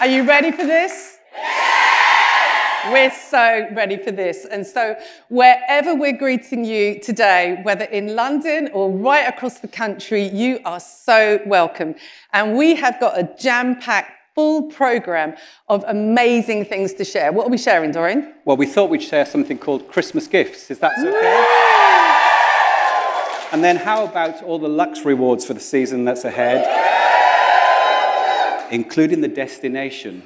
Are you ready for this? We're so ready for this. And so wherever we're greeting you today, whether in London or right across the country, you are so welcome. And we have got a jam-packed full programme of amazing things to share. What are we sharing, Doreen? Well, we thought we'd share something called Christmas gifts. Is that okay? And then how about all the Luxe rewards for the season that's ahead? Including the destination.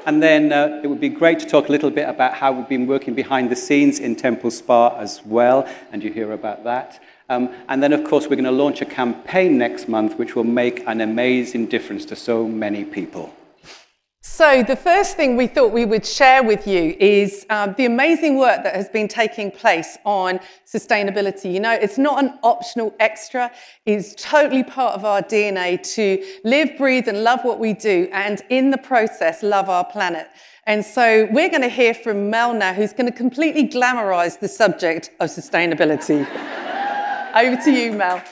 And then it would be great to talk a little bit about how we've been working behind the scenes in TEMPLESPA as well, and you hear about that. And then, of course, we're going to launch a campaign next month which will make an amazing difference to so many people. So the first thing we thought we would share with you is the amazing work that has been taking place on sustainability. You know, it's not an optional extra. It's totally part of our DNA to live, breathe and love what we do, and in the process, love our planet. And so we're going to hear from Mel now, who's going to completely glamorise the subject of sustainability. Over to you, Mel.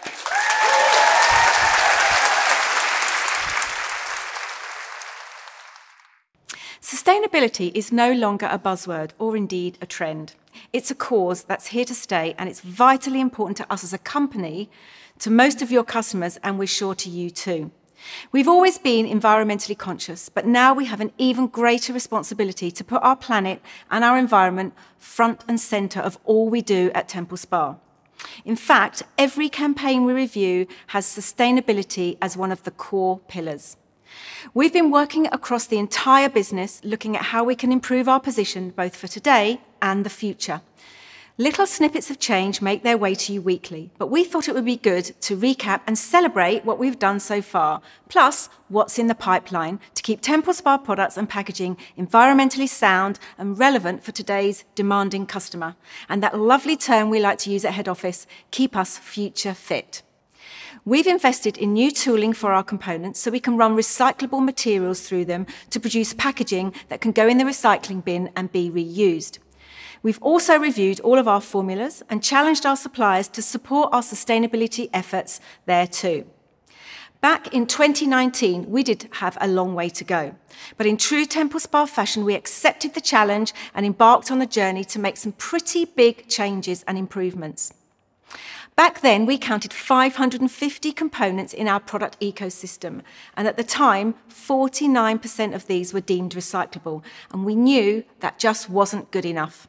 Sustainability is no longer a buzzword or indeed a trend. It's a cause that's here to stay, and it's vitally important to us as a company, to most of your customers, and we're sure to you too. We've always been environmentally conscious, but now we have an even greater responsibility to put our planet and our environment front and centre of all we do at TEMPLESPA. In fact, every campaign we review has sustainability as one of the core pillars. We've been working across the entire business, looking at how we can improve our position both for today and the future. Little snippets of change make their way to you weekly, but we thought it would be good to recap and celebrate what we've done so far, plus what's in the pipeline to keep TEMPLESPA products and packaging environmentally sound and relevant for today's demanding customer. And that lovely term we like to use at head office, keep us future fit. We've invested in new tooling for our components so we can run recyclable materials through them to produce packaging that can go in the recycling bin and be reused. We've also reviewed all of our formulas and challenged our suppliers to support our sustainability efforts there too. Back in 2019, we did have a long way to go. But in true TEMPLESPA fashion, we accepted the challenge and embarked on a journey to make some pretty big changes and improvements. Back then, we counted 550 components in our product ecosystem, and at the time, 49% of these were deemed recyclable, and we knew that just wasn't good enough.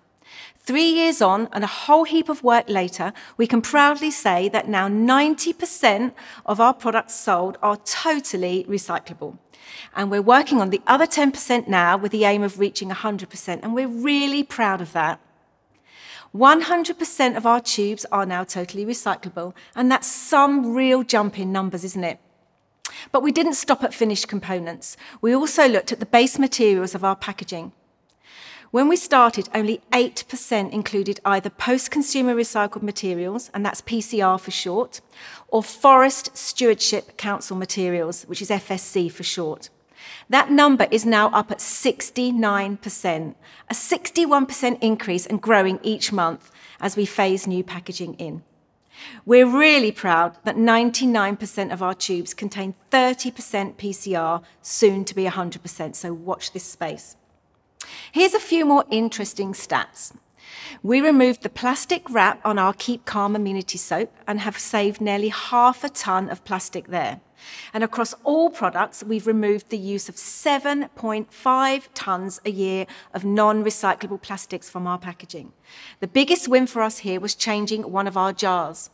3 years on, and a whole heap of work later, we can proudly say that now 90% of our products sold are totally recyclable. And we're working on the other 10% now with the aim of reaching 100%, and we're really proud of that. 100% of our tubes are now totally recyclable, and that's some real jump in numbers, isn't it? But we didn't stop at finished components. We also looked at the base materials of our packaging. When we started, only 8% included either post-consumer recycled materials, and that's PCR for short, or Forest Stewardship Council materials, which is FSC for short. That number is now up at 69%, a 61% increase and growing each month as we phase new packaging in. We're really proud that 99% of our tubes contain 30% PCR, soon to be 100%, so watch this space. Here's a few more interesting stats. We removed the plastic wrap on our Keep Calm Immunity soap and have saved nearly 0.5 ton of plastic there. And across all products, we've removed the use of 7.5 tonnes a year of non-recyclable plastics from our packaging. The biggest win for us here was changing one of our jars.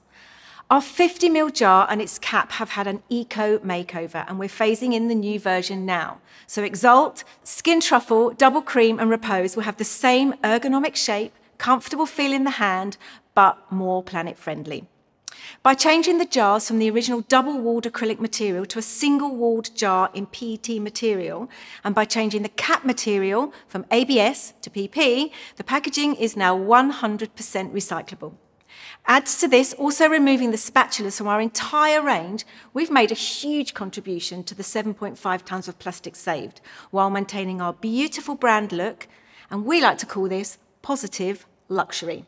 Our 50ml jar and its cap have had an eco makeover, and we're phasing in the new version now. So Exalt, Skin Truffle, Double Cream and Repose will have the same ergonomic shape, comfortable feel in the hand, but more planet-friendly. By changing the jars from the original double-walled acrylic material to a single-walled jar in PET material, and by changing the cap material from ABS to PP, the packaging is now 100% recyclable. Adds to this, also removing the spatulas from our entire range, we've made a huge contribution to the 7.5 tonnes of plastic saved, while maintaining our beautiful brand look, and we like to call this positive luxury.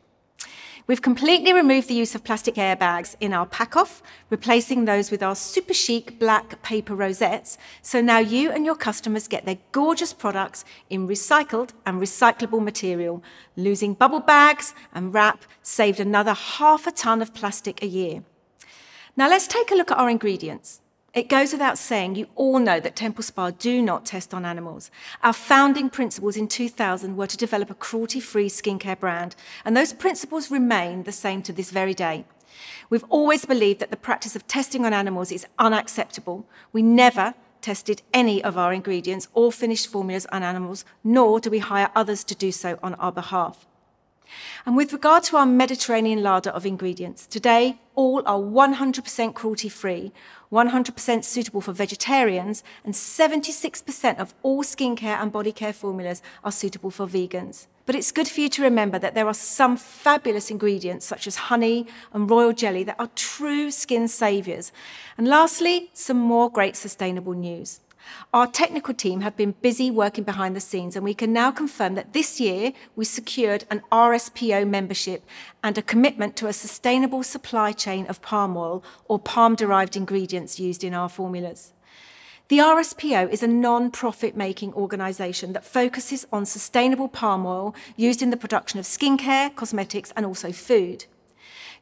We've completely removed the use of plastic airbags in our pack-off, replacing those with our super chic black paper rosettes, so now you and your customers get their gorgeous products in recycled and recyclable material. Losing bubble bags and wrap saved another 1/2 ton of plastic a year. Now let's take a look at our ingredients. It goes without saying, you all know that Temple Spa do not test on animals. Our founding principles in 2000 were to develop a cruelty-free skincare brand, and those principles remain the same to this very day. We've always believed that the practice of testing on animals is unacceptable. We never tested any of our ingredients or finished formulas on animals, nor do we hire others to do so on our behalf. And with regard to our Mediterranean larder of ingredients, today all are 100% cruelty-free, 100% suitable for vegetarians, and 76% of all skincare and body care formulas are suitable for vegans. But it's good for you to remember that there are some fabulous ingredients such as honey and royal jelly that are true skin saviours. And lastly, some more great sustainable news. Our technical team have been busy working behind the scenes, and we can now confirm that this year we secured an RSPO membership and a commitment to a sustainable supply chain of palm oil or palm-derived ingredients used in our formulas. The RSPO is a non-profit making organisation that focuses on sustainable palm oil used in the production of skincare, cosmetics and also food.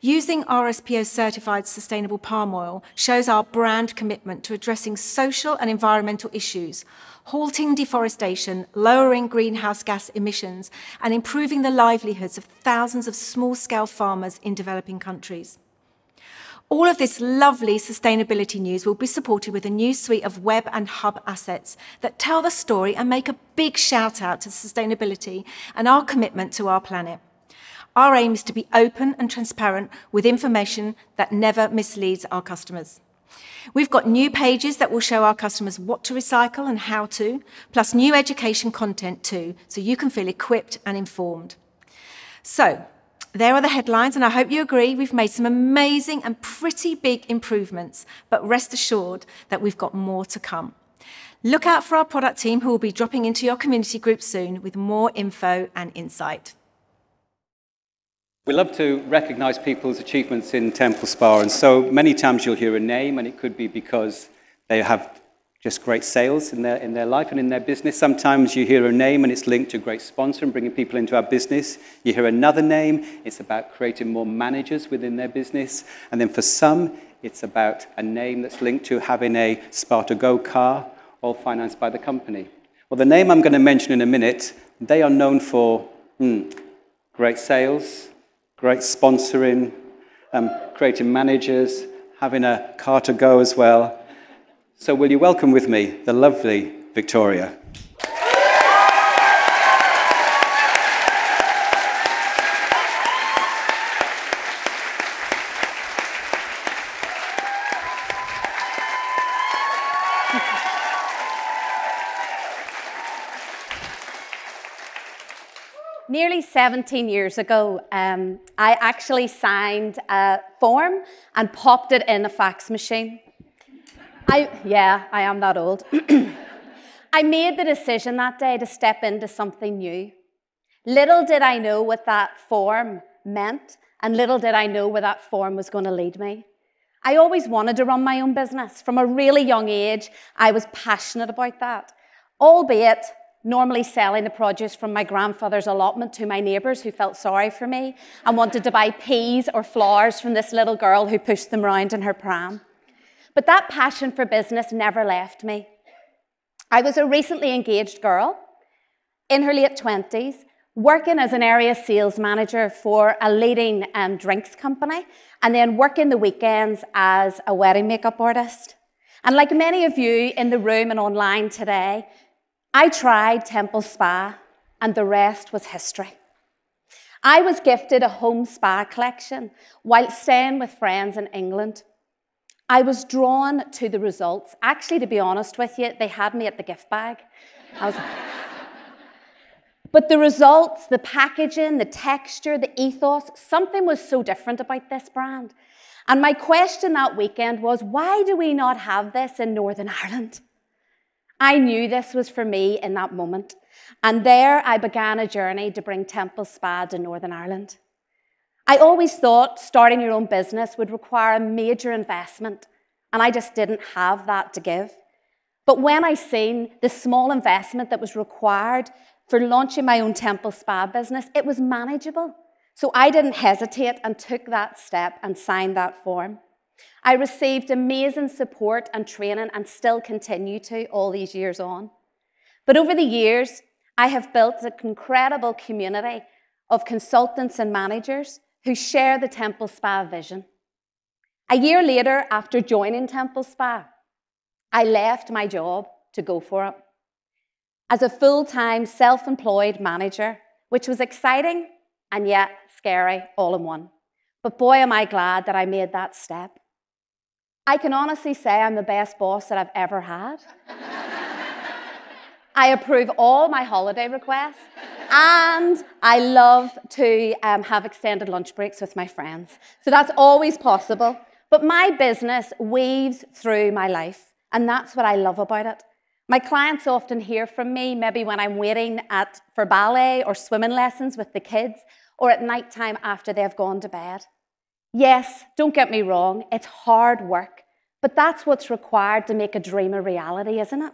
Using RSPO certified sustainable palm oil shows our brand commitment to addressing social and environmental issues, halting deforestation, lowering greenhouse gas emissions, and improving the livelihoods of thousands of small-scale farmers in developing countries. All of this lovely sustainability news will be supported with a new suite of web and hub assets that tell the story and make a big shout out to sustainability and our commitment to our planet. Our aim is to be open and transparent with information that never misleads our customers. We've got new pages that will show our customers what to recycle and how to, plus new education content too, so you can feel equipped and informed. So, there are the headlines, and I hope you agree we've made some amazing and pretty big improvements, but rest assured that we've got more to come. Look out for our product team who will be dropping into your community group soon with more info and insight. We love to recognise people's achievements in Temple Spa, and so many times you'll hear a name, and it could be because they have just great sales in their life and in their business. Sometimes you hear a name and it's linked to a great sponsor and bringing people into our business. You hear another name, it's about creating more managers within their business. And then for some, it's about a name that's linked to having a Spa2Go car, all financed by the company. Well, the name I'm going to mention in a minute, they are known for great sales, great sponsoring, creating managers, having a car to go as well. So will you welcome with me the lovely Victoria? Nearly 17 years ago, I actually signed a form and popped it in a fax machine. Yeah, I am that old. I made the decision that day to step into something new. Little did I know what that form meant, and little did I know where that form was going to lead me. I always wanted to run my own business. From a really young age, I was passionate about that, albeit normally selling the produce from my grandfather's allotment to my neighbours who felt sorry for me and wanted to buy peas or flowers from this little girl who pushed them around in her pram. But that passion for business never left me. I was a recently engaged girl in her late 20s, working as an area sales manager for a leading drinks company, and then working the weekends as a wedding makeup artist. And like many of you in the room and online today, I tried Temple Spa, and the rest was history. I was gifted a home spa collection while staying with friends in England. I was drawn to the results. Actually, to be honest with you, they had me at the gift bag. But the results, the packaging, the texture, the ethos, something was so different about this brand. And my question that weekend was, why do we not have this in Northern Ireland? I knew this was for me in that moment. And there I began a journey to bring Temple Spa to Northern Ireland. I always thought starting your own business would require a major investment, and I just didn't have that to give. But when I seen the small investment that was required for launching my own Temple Spa business, it was manageable. So I didn't hesitate and took that step and signed that form. I received amazing support and training and still continue to all these years on. But over the years, I have built an incredible community of consultants and managers who share the Temple Spa vision. A year later, after joining Temple Spa, I left my job to go for it as a full-time self-employed manager, which was exciting and yet scary all in one. But boy, am I glad that I made that step. I can honestly say I'm the best boss that I've ever had. I approve all my holiday requests, and I love to have extended lunch breaks with my friends. So that's always possible. But my business weaves through my life, and that's what I love about it. My clients often hear from me, maybe when I'm waiting for ballet or swimming lessons with the kids, or at night time after they've gone to bed. Yes, don't get me wrong, it's hard work, but that's what's required to make a dream a reality, isn't it?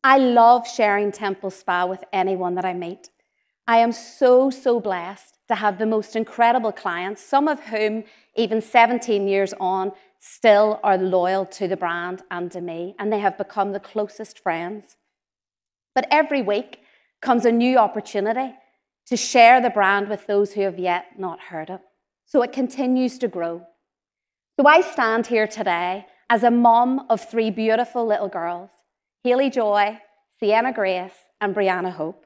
I love sharing Temple Spa with anyone that I meet. I am so, so blessed to have the most incredible clients, some of whom, even 17 years on, still are loyal to the brand and to me, and they have become the closest friends. But every week comes a new opportunity to share the brand with those who have yet not heard it. So it continues to grow. So I stand here today as a mom of 3 beautiful little girls, Hayley Joy, Sienna Grace, and Brianna Hope.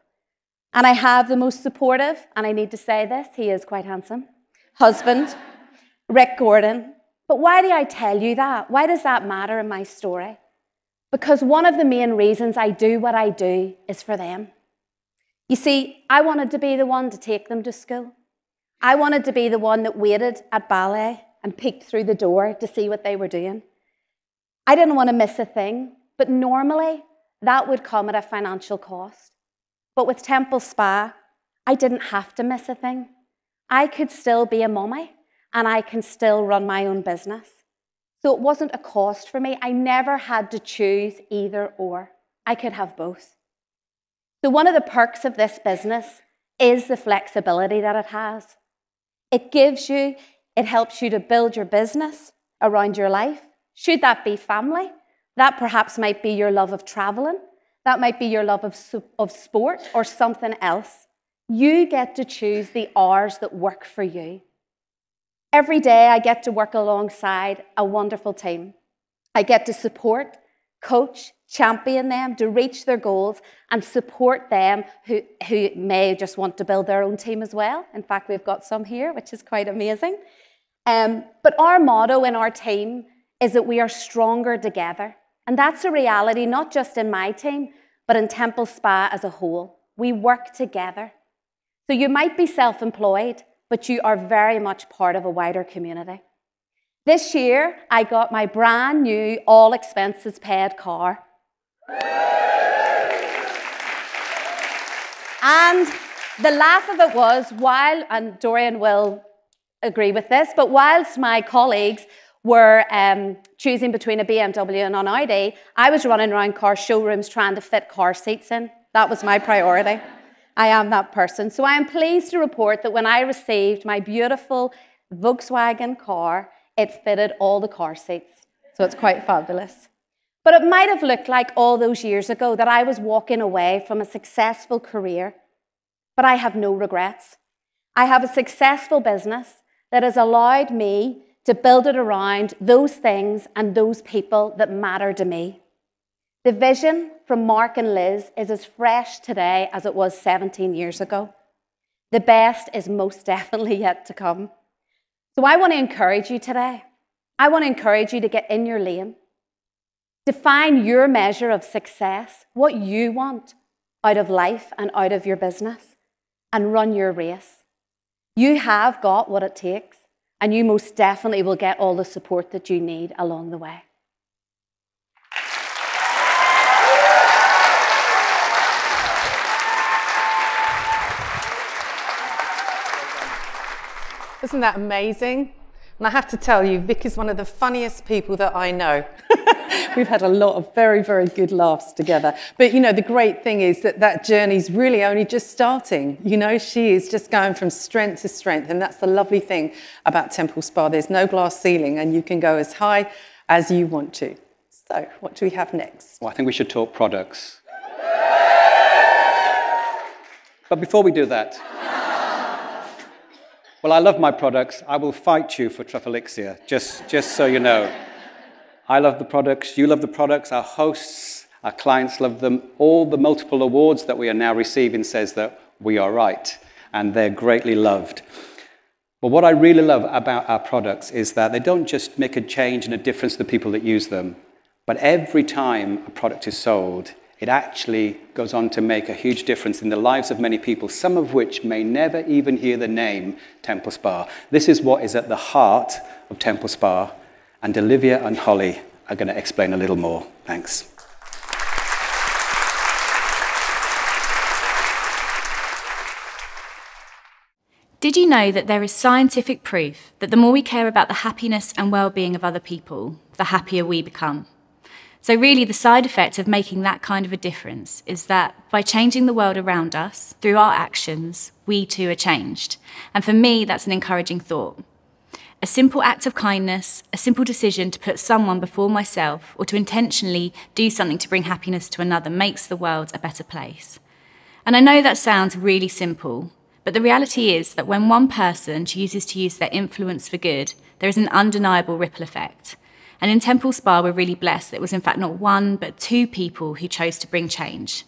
And I have the most supportive, and I need to say this, he is quite handsome, husband, Rick Gordon. But why do I tell you that? Why does that matter in my story? Because one of the main reasons I do what I do is for them. You see, I wanted to be the one to take them to school. I wanted to be the one that waited at ballet and peeked through the door to see what they were doing. I didn't want to miss a thing, but normally that would come at a financial cost. But with Temple Spa, I didn't have to miss a thing. I could still be a mummy, and I can still run my own business. So it wasn't a cost for me. I never had to choose either or. I could have both. So one of the perks of this business is the flexibility that it has. It helps you to build your business around your life. Should that be family? That perhaps might be your love of traveling. That might be your love of sport or something else. You get to choose the hours that work for you. Every day I get to work alongside a wonderful team. I get to support, coach, champion them to reach their goals and support them who may just want to build their own team as well. In fact, we've got some here, which is quite amazing. But our motto in our team is that we are stronger together. And that's a reality, not just in my team, but in Temple Spa as a whole. We work together. So you might be self-employed, but you are very much part of a wider community. This year, I got my brand new, all expenses paid car. And the laugh of it was, and Dorian will agree with this, but whilst my colleagues were choosing between a BMW and an Audi, I was running around car showrooms trying to fit car seats in. That was my priority. I am that person. So I am pleased to report that when I received my beautiful Volkswagen car, it fitted all the car seats. So it's quite fabulous. But it might have looked like all those years ago that I was walking away from a successful career. But I have no regrets. I have a successful business that has allowed me to build it around those things and those people that matter to me. The vision from Mark and Liz is as fresh today as it was 17 years ago. The best is most definitely yet to come. So I want to encourage you today. I want to encourage you to get in your lane. Define your measure of success, what you want out of life and out of your business, and run your race. You have got what it takes, and you most definitely will get all the support that you need along the way. Isn't that amazing? And I have to tell you, Vic is one of the funniest people that I know. We've had a lot of very, very good laughs together. But, you know, the great thing is that that journey's really only just starting. You know, she is just going from strength to strength. And that's the lovely thing about Temple Spa. There's no glass ceiling and you can go as high as you want to. So what do we have next? Well, I think we should talk products. But before we do that, well, I love my products. I will fight you for Truffalixia, just so you know. I love the products, you love the products, our hosts, our clients love them. All the multiple awards that we are now receiving says that we are right, and they're greatly loved. But what I really love about our products is that they don't just make a change and a difference to the people that use them, but every time a product is sold, it actually goes on to make a huge difference in the lives of many people, some of which may never even hear the name Temple Spa. This is what is at the heart of Temple Spa, and Olivia and Holly are going to explain a little more. Thanks. Did you know that there is scientific proof that the more we care about the happiness and well-being of other people, the happier we become? So really the side effect of making that kind of a difference is that by changing the world around us through our actions, we too are changed. And for me, that's an encouraging thought. A simple act of kindness, a simple decision to put someone before myself or to intentionally do something to bring happiness to another makes the world a better place. And I know that sounds really simple, but the reality is that when one person chooses to use their influence for good, there is an undeniable ripple effect. And in Temple Spa, we're really blessed that it was in fact not one, but two people who chose to bring change.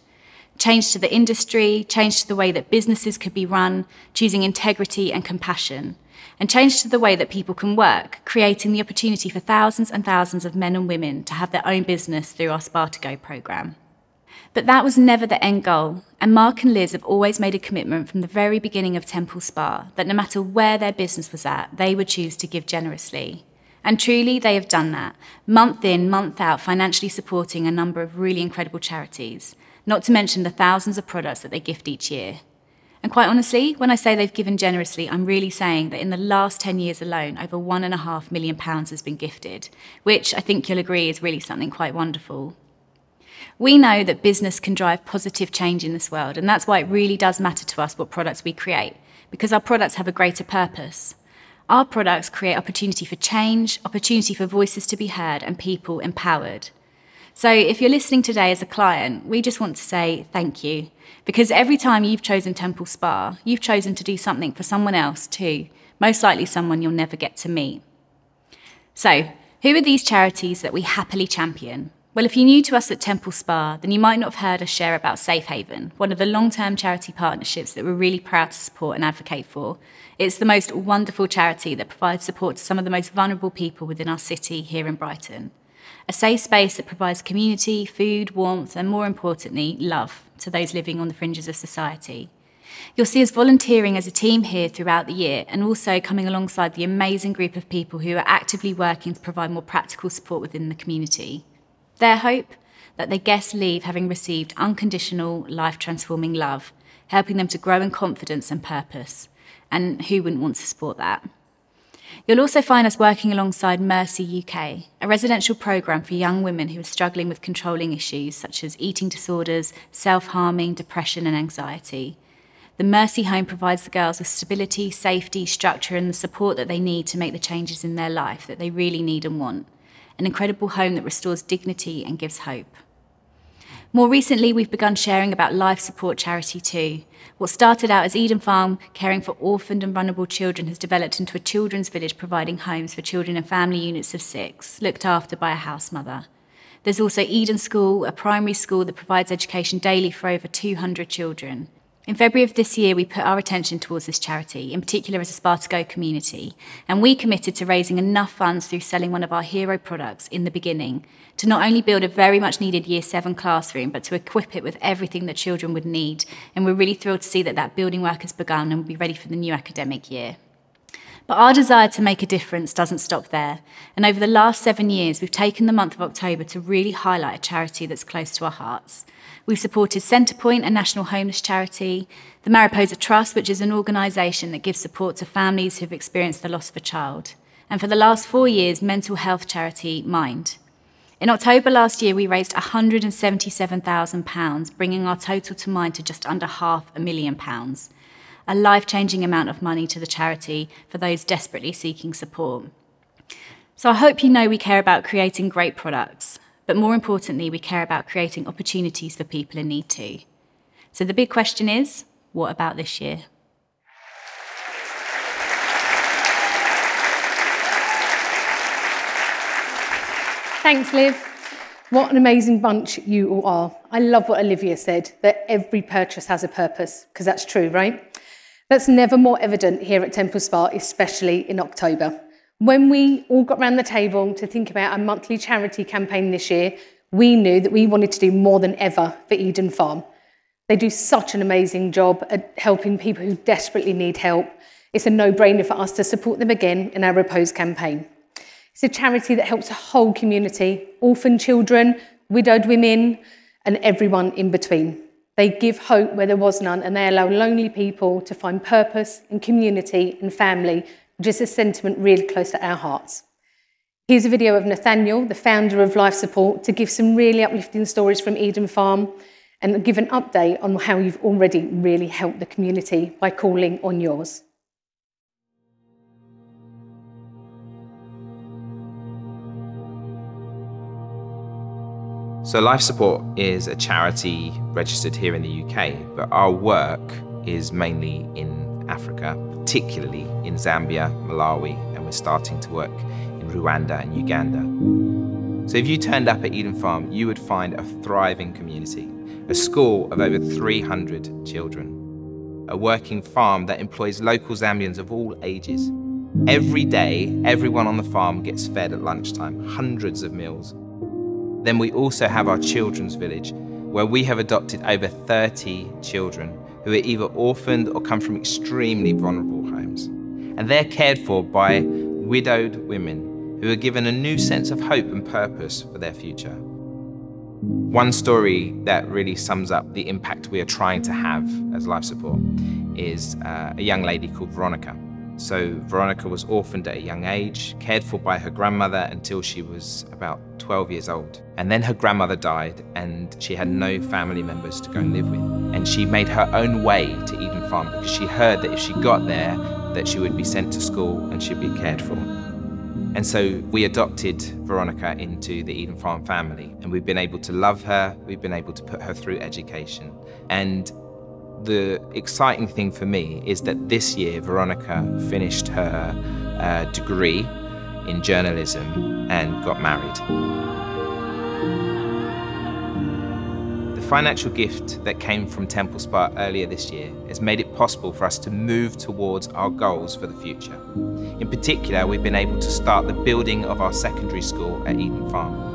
Change to the industry, change to the way that businesses could be run, choosing integrity and compassion, and change to the way that people can work, creating the opportunity for thousands and thousands of men and women to have their own business through our Spa to Go programme. But that was never the end goal, and Mark and Liz have always made a commitment from the very beginning of Temple Spa that no matter where their business was at, they would choose to give generously. And truly, they have done that, month in, month out, financially supporting a number of really incredible charities, not to mention the thousands of products that they gift each year. And quite honestly, when I say they've given generously, I'm really saying that in the last 10 years alone, over £1.5 million has been gifted, which I think you'll agree is really something quite wonderful. We know that business can drive positive change in this world, and that's why it really does matter to us what products we create, because our products have a greater purpose. Our products create opportunity for change, opportunity for voices to be heard, and people empowered. So if you're listening today as a client, we just want to say thank you, because every time you've chosen Temple Spa, you've chosen to do something for someone else too, most likely someone you'll never get to meet. So, who are these charities that we happily champion? Well, if you're new to us at Temple Spa, then you might not have heard us share about Safe Haven, one of the long-term charity partnerships that we're really proud to support and advocate for. It's the most wonderful charity that provides support to some of the most vulnerable people within our city here in Brighton. A safe space that provides community, food, warmth, and more importantly, love to those living on the fringes of society. You'll see us volunteering as a team here throughout the year and also coming alongside the amazing group of people who are actively working to provide more practical support within the community. Their hope? That their guests leave having received unconditional, life-transforming love, helping them to grow in confidence and purpose. And who wouldn't want to support that? You'll also find us working alongside Mercy UK, a residential programme for young women who are struggling with controlling issues such as eating disorders, self-harming, depression and anxiety. The Mercy Home provides the girls with stability, safety, structure and the support that they need to make the changes in their life that they really need and want. An incredible home that restores dignity and gives hope. More recently, we've begun sharing about life support charity too. What started out as Eden Farm, caring for orphaned and vulnerable children, has developed into a children's village providing homes for children in family units of 6, looked after by a house mother. There's also Eden School, a primary school that provides education daily for over 200 children. In February of this year, we put our attention towards this charity, in particular as a Spa to Go community, and we committed to raising enough funds through selling one of our hero products in the beginning to not only build a very much needed Year 7 classroom, but to equip it with everything that children would need. And we're really thrilled to see that that building work has begun and will be ready for the new academic year. But our desire to make a difference doesn't stop there. And over the last 7 years, we've taken the month of October to really highlight a charity that's close to our hearts. We've supported Centrepoint, a national homeless charity, the Mariposa Trust, which is an organisation that gives support to families who've experienced the loss of a child. And for the last 4 years, mental health charity Mind. In October last year, we raised £177,000, bringing our total to Mind to just under £500,000. A life-changing amount of money to the charity for those desperately seeking support. So I hope you know we care about creating great products, but more importantly, we care about creating opportunities for people in need too. So the big question is, what about this year? Thanks, Liv. What an amazing bunch you all are. I love what Olivia said, that every purchase has a purpose, because that's true, right? That's never more evident here at TEMPLESPA, especially in October. When we all got around the table to think about our monthly charity campaign this year, we knew that we wanted to do more than ever for Eden Farm. They do such an amazing job at helping people who desperately need help. It's a no-brainer for us to support them again in our Repose campaign. It's a charity that helps a whole community, orphan children, widowed women, and everyone in between. They give hope where there was none, and they allow lonely people to find purpose and community and family, which is a sentiment really close to our hearts. Here's a video of Nathaniel, the founder of Life Support, to give some really uplifting stories from Eden Farm and give an update on how you've already really helped the community by calling on yours. So Life Support is a charity registered here in the UK, but our work is mainly in Africa, particularly in Zambia, Malawi, and we're starting to work in Rwanda and Uganda. So if you turned up at Eden Farm, you would find a thriving community, a school of over 300 children, a working farm that employs local Zambians of all ages. Every day, everyone on the farm gets fed at lunchtime, hundreds of meals. Then we also have our children's village, where we have adopted over 30 children who are either orphaned or come from extremely vulnerable homes. And they're cared for by widowed women who are given a new sense of hope and purpose for their future. One story that really sums up the impact we are trying to have as Life Support is a young lady called Veronica. So Veronica was orphaned at a young age, cared for by her grandmother until she was about 12 years old. And then her grandmother died and she had no family members to go and live with. And she made her own way to Eden Farm because she heard that if she got there, that she would be sent to school and she'd be cared for. And so we adopted Veronica into the Eden Farm family, and we've been able to love her, we've been able to put her through education. And the exciting thing for me is that this year Veronica finished her degree in journalism and got married. The financial gift that came from TEMPLESPA earlier this year has made it possible for us to move towards our goals for the future. In particular, we've been able to start the building of our secondary school at Eden Farm.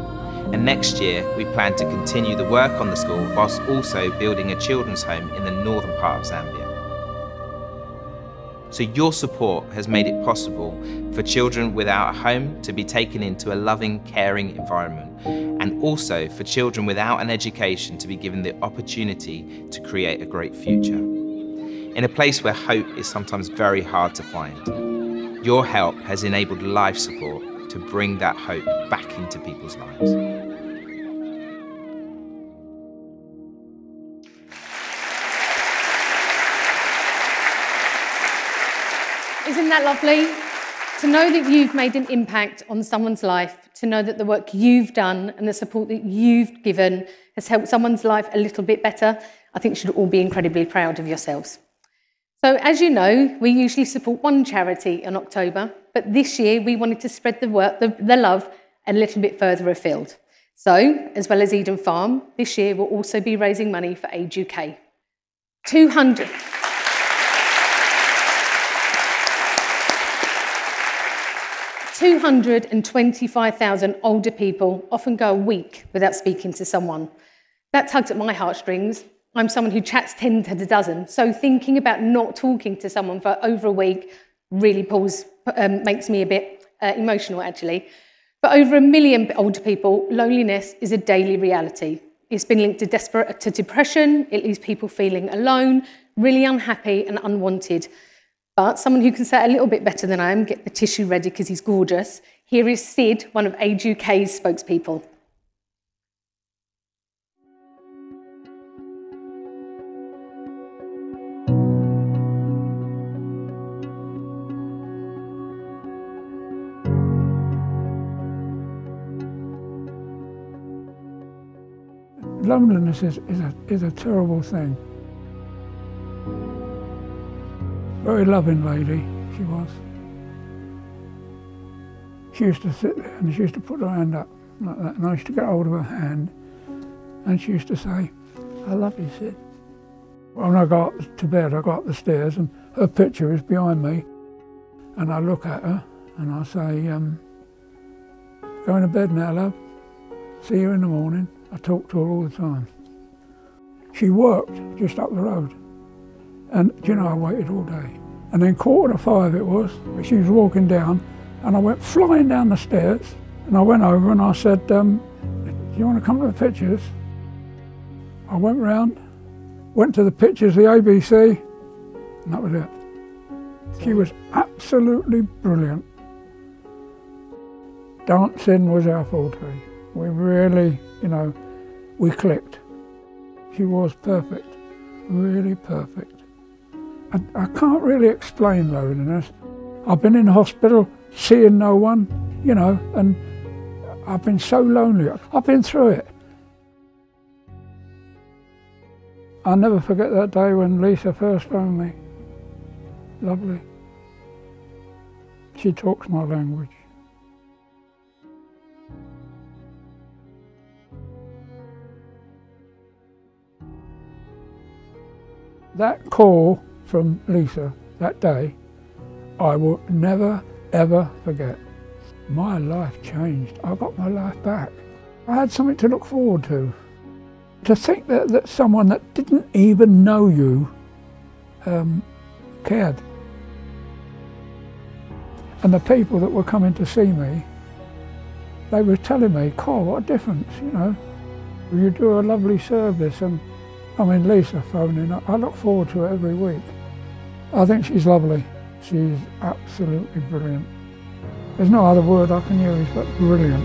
And next year, we plan to continue the work on the school whilst also building a children's home in the northern part of Zambia. So your support has made it possible for children without a home to be taken into a loving, caring environment, and also for children without an education to be given the opportunity to create a great future. In a place where hope is sometimes very hard to find, your help has enabled Life Support to bring that hope back into people's lives. Isn't that lovely? To know that you've made an impact on someone's life, to know that the work you've done and the support that you've given has helped someone's life a little bit better, I think you should all be incredibly proud of yourselves. So as you know, we usually support one charity in October, but this year we wanted to spread the love a little bit further afield. So, as well as Eden Farm, this year we'll also be raising money for Age UK. 225,000 older people often go a week without speaking to someone. That tugs at my heartstrings. I'm someone who chats 10 to the dozen, so thinking about not talking to someone for over a week really pulls makes me a bit emotional, actually. For over 1 million older people, loneliness is a daily reality. It's been linked to depression. It leaves people feeling alone, really unhappy and unwanted. But someone who can say it a little bit better than I am, get the tissue ready because he's gorgeous. Here is Sid, one of Age UK's spokespeople. Loneliness is a terrible thing. Very loving lady, she was. She used to sit there and she used to put her hand up like that, and I used to get hold of her hand and she used to say, "I love you, Sid." When I go up to bed, I go up the stairs and her picture is behind me, and I look at her and I say, "Going to bed now, love. See you in the morning." I talk to her all the time. She worked just up the road. And, you know, I waited all day. And then 4:45 it was, she was walking down, and I went flying down the stairs, and I went over and I said, "Do you want to come to the pictures?" I went round, went to the pictures, the ABC, and that was it. She was absolutely brilliant. Dancing was our forte. We really, you know, we clicked. She was perfect, really perfect. I can't really explain loneliness. I've been in hospital seeing no one, you know, and I've been so lonely. I've been through it. I'll never forget that day when Lisa first phoned me. Lovely. She talks my language. That call from Lisa that day, I will never, ever forget. My life changed. I got my life back. I had something to look forward to. To think that someone that didn't even know you cared. And the people that were coming to see me, they were telling me, "Carl, what a difference, you know. You do a lovely service." And I mean, Lisa phoning, I look forward to it every week. I think she's lovely. She's absolutely brilliant. There's no other word I can use but brilliant.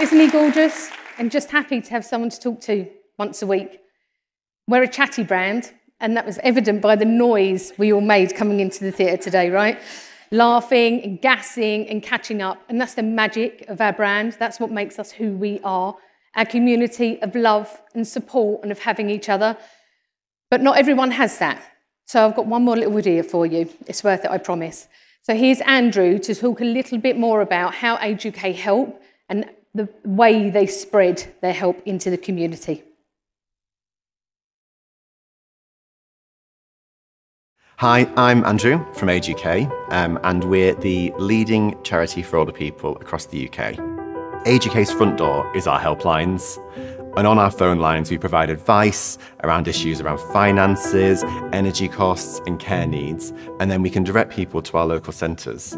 Isn't he gorgeous? And just happy to have someone to talk to once a week. We're a chatty brand, and that was evident by the noise we all made coming into the theatre today, right? Laughing and gassing and catching up. And that's the magic of our brand. That's what makes us who we are. Our community of love and support and of having each other. But not everyone has that. So I've got one more little video for you. It's worth it, I promise. So here's Andrew to talk a little bit more about how Age UK help and the way they spread their help into the community. Hi, I'm Andrew from Age UK, and we're the leading charity for older people across the UK. Age UK's front door is our helplines, and on our phone lines we provide advice around issues around finances, energy costs and care needs, and then we can direct people to our local centres.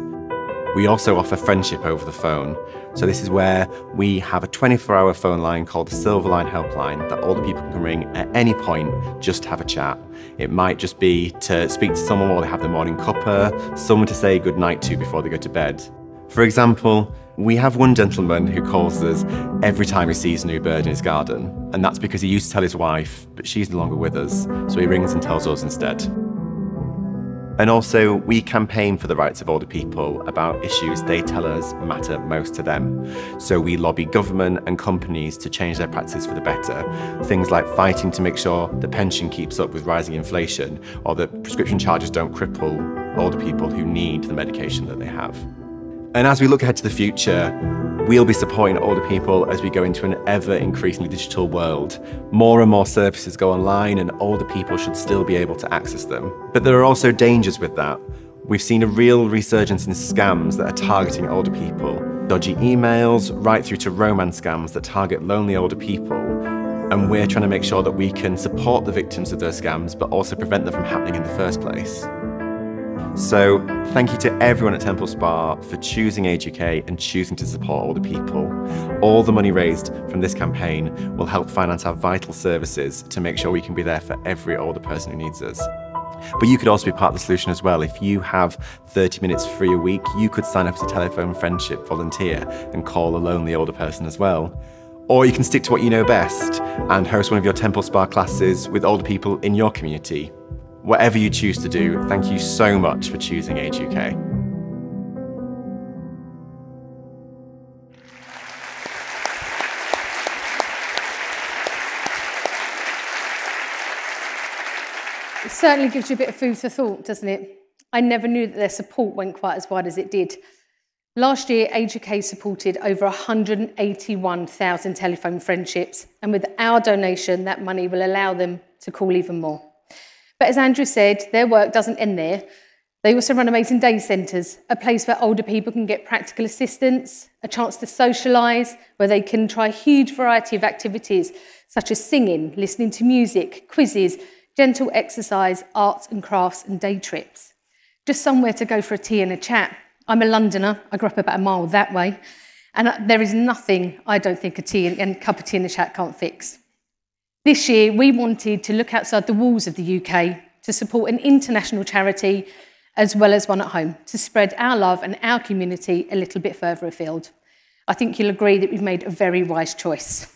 We also offer friendship over the phone. So this is where we have a 24-hour phone line called the Silver Line Helpline that older people can ring at any point just to have a chat. It might just be to speak to someone while they have their morning cuppa, someone to say goodnight to before they go to bed. For example, we have one gentleman who calls us every time he sees a new bird in his garden, and that's because he used to tell his wife, but she's no longer with us, so he rings and tells us instead. And also, we campaign for the rights of older people about issues they tell us matter most to them. So we lobby government and companies to change their practices for the better. Things like fighting to make sure the pension keeps up with rising inflation, or that prescription charges don't cripple older people who need the medication that they have. And as we look ahead to the future, we'll be supporting older people as we go into an ever-increasingly digital world. More and more services go online, and older people should still be able to access them. But there are also dangers with that. We've seen a real resurgence in scams that are targeting older people. dodgy emails, right through to romance scams that target lonely older people. And we're trying to make sure that we can support the victims of those scams, but also prevent them from happening in the first place. So thank you to everyone at TEMPLESPA for choosing Age UK and choosing to support older people. All the money raised from this campaign will help finance our vital services to make sure we can be there for every older person who needs us. But you could also be part of the solution as well. If you have 30 minutes free a week, you could sign up as a telephone friendship volunteer and call a lonely older person as well. Or you can stick to what you know best and host one of your TEMPLESPA classes with older people in your community. Whatever you choose to do, thank you so much for choosing Age UK. It certainly gives you a bit of food for thought, doesn't it? I never knew that their support went quite as wide as it did. Last year, Age UK supported over 181,000 telephone friendships, and with our donation, that money will allow them to call even more. But as Andrew said, their work doesn't end there. They also run amazing day centres, a place where older people can get practical assistance, a chance to socialise, where they can try a huge variety of activities, such as singing, listening to music, quizzes, gentle exercise, arts and crafts and day trips. Just somewhere to go for a tea and a chat. I'm a Londoner, I grew up about a mile that way, and there is nothing I don't think a tea and cup of tea and a chat can't fix. This year, we wanted to look outside the walls of the UK to support an international charity as well as one at home, to spread our love and our community a little bit further afield. I think you'll agree that we've made a very wise choice.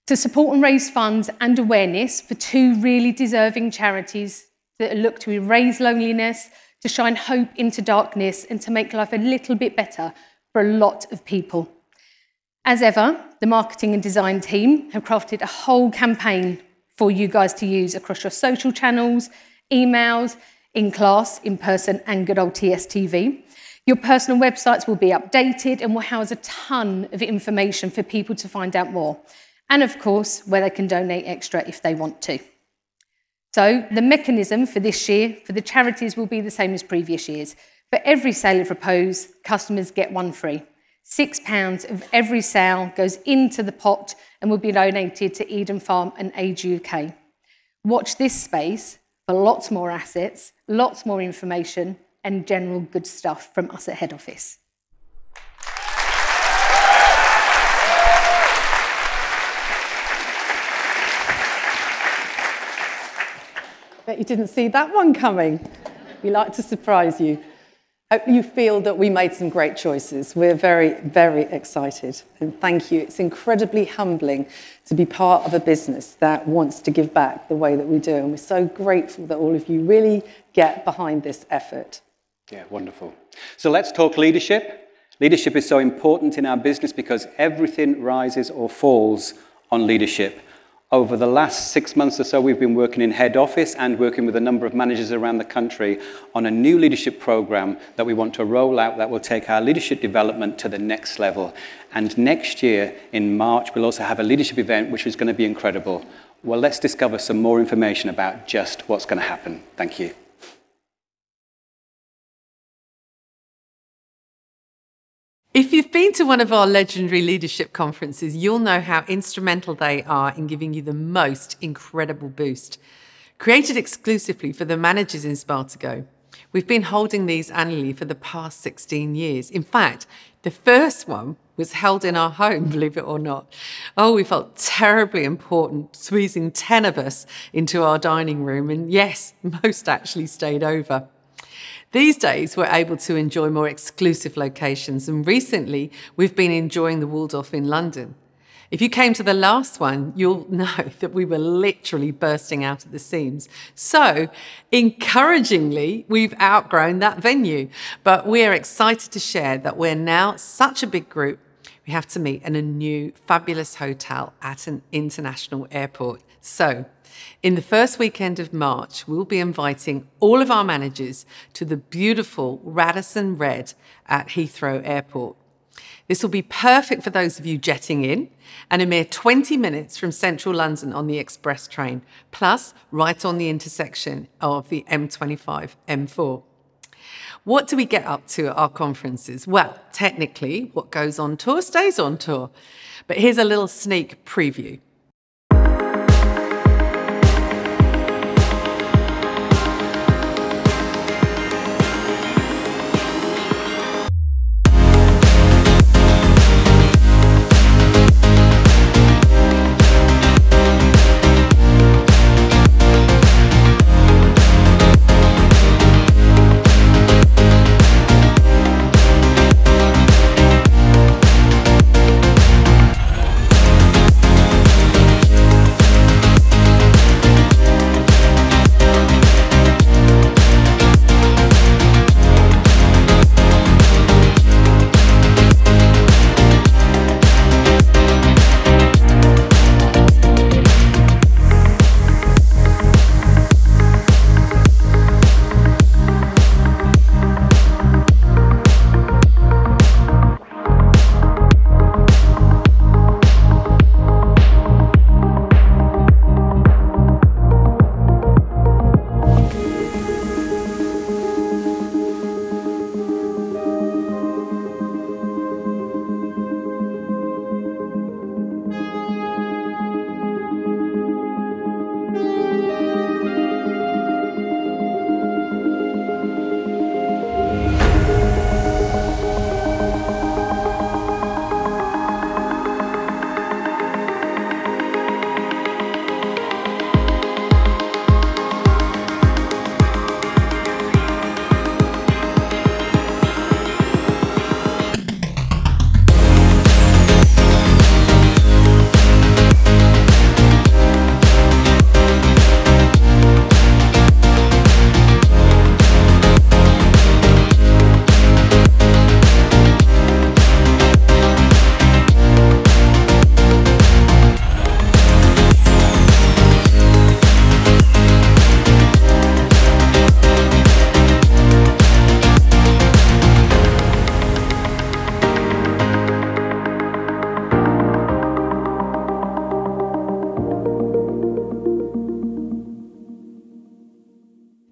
To support and raise funds and awareness for two really deserving charities that look to erase loneliness, to shine hope into darkness, and to make life a little bit better for a lot of people. As ever, the marketing and design team have crafted a whole campaign for you guys to use across your social channels, emails, in class, in person, and good old TSTV. Your personal websites will be updated and will house a ton of information for people to find out more. And of course, where they can donate extra if they want to. So the mechanism for this year for the charities will be the same as previous years. For every sale of repose, customers get one free. £6 of every sale goes into the pot and will be donated to Eden Farm and Age UK. Watch this space for lots more assets, lots more information and general good stuff from us at head office. Bet you didn't see that one coming. We like to surprise you. Hope you feel that we made some great choices. We're very, very excited. And thank you. It's incredibly humbling to be part of a business that wants to give back the way that we do. And we're so grateful that all of you really get behind this effort. Yeah, wonderful. So let's talk leadership. Leadership is so important in our business because everything rises or falls on leadership. Over the last 6 months or so, we've been working in head office and working with a number of managers around the country on a new leadership program that we want to roll out that will take our leadership development to the next level. And next year, in March, we'll also have a leadership event, which is going to be incredible. Well, let's discover some more information about just what's going to happen. Thank you. If you've been to one of our legendary leadership conferences, you'll know how instrumental they are in giving you the most incredible boost. Created exclusively for the managers in Spartago, we've been holding these annually for the past 16 years. In fact, the first one was held in our home, believe it or not. Oh, we felt terribly important, squeezing 10 of us into our dining room, and yes, most actually stayed over. These days, we're able to enjoy more exclusive locations, and recently, we've been enjoying the Waldorf in London. If you came to the last one, you'll know that we were literally bursting out at the seams. So, encouragingly, we've outgrown that venue, but we're excited to share that we're now such a big group, we have to meet in a new fabulous hotel at an international airport. So, in the first weekend of March, we'll be inviting all of our managers to the beautiful Radisson Red at Heathrow Airport. This will be perfect for those of you jetting in and a mere 20 minutes from central London on the express train, plus right on the intersection of the M25, M4. What do we get up to at our conferences? Well, technically, what goes on tour stays on tour. But here's a little sneak preview.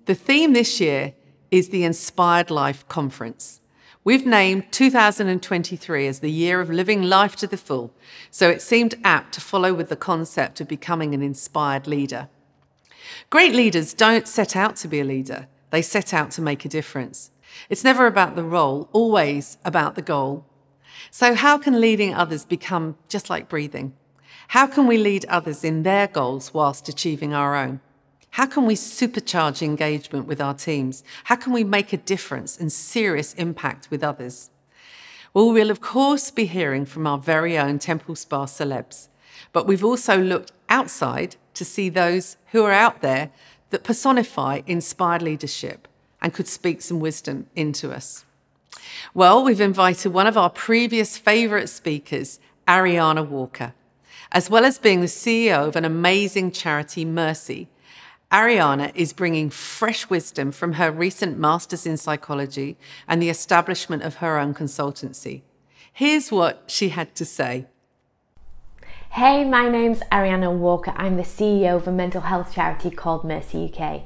The theme this year is the Inspired Life Conference. We've named 2023 as the year of living life to the full, so it seemed apt to follow with the concept of becoming an inspired leader. Great leaders don't set out to be a leader, they set out to make a difference. It's never about the role, always about the goal. So how can leading others become just like breathing? How can we lead others in their goals whilst achieving our own? How can we supercharge engagement with our teams? How can we make a difference and serious impact with others? Well, we'll of course be hearing from our very own TEMPLESPA celebs, but we've also looked outside to see those who are out there that personify inspired leadership and could speak some wisdom into us. Well, we've invited one of our previous favourite speakers, Ariana Walker. As well as being the CEO of an amazing charity, Mercy, Ariana is bringing fresh wisdom from her recent Masters in Psychology and the establishment of her own consultancy. Here's what she had to say. Hey, my name's Ariana Walker. I'm the CEO of a mental health charity called Mercy UK.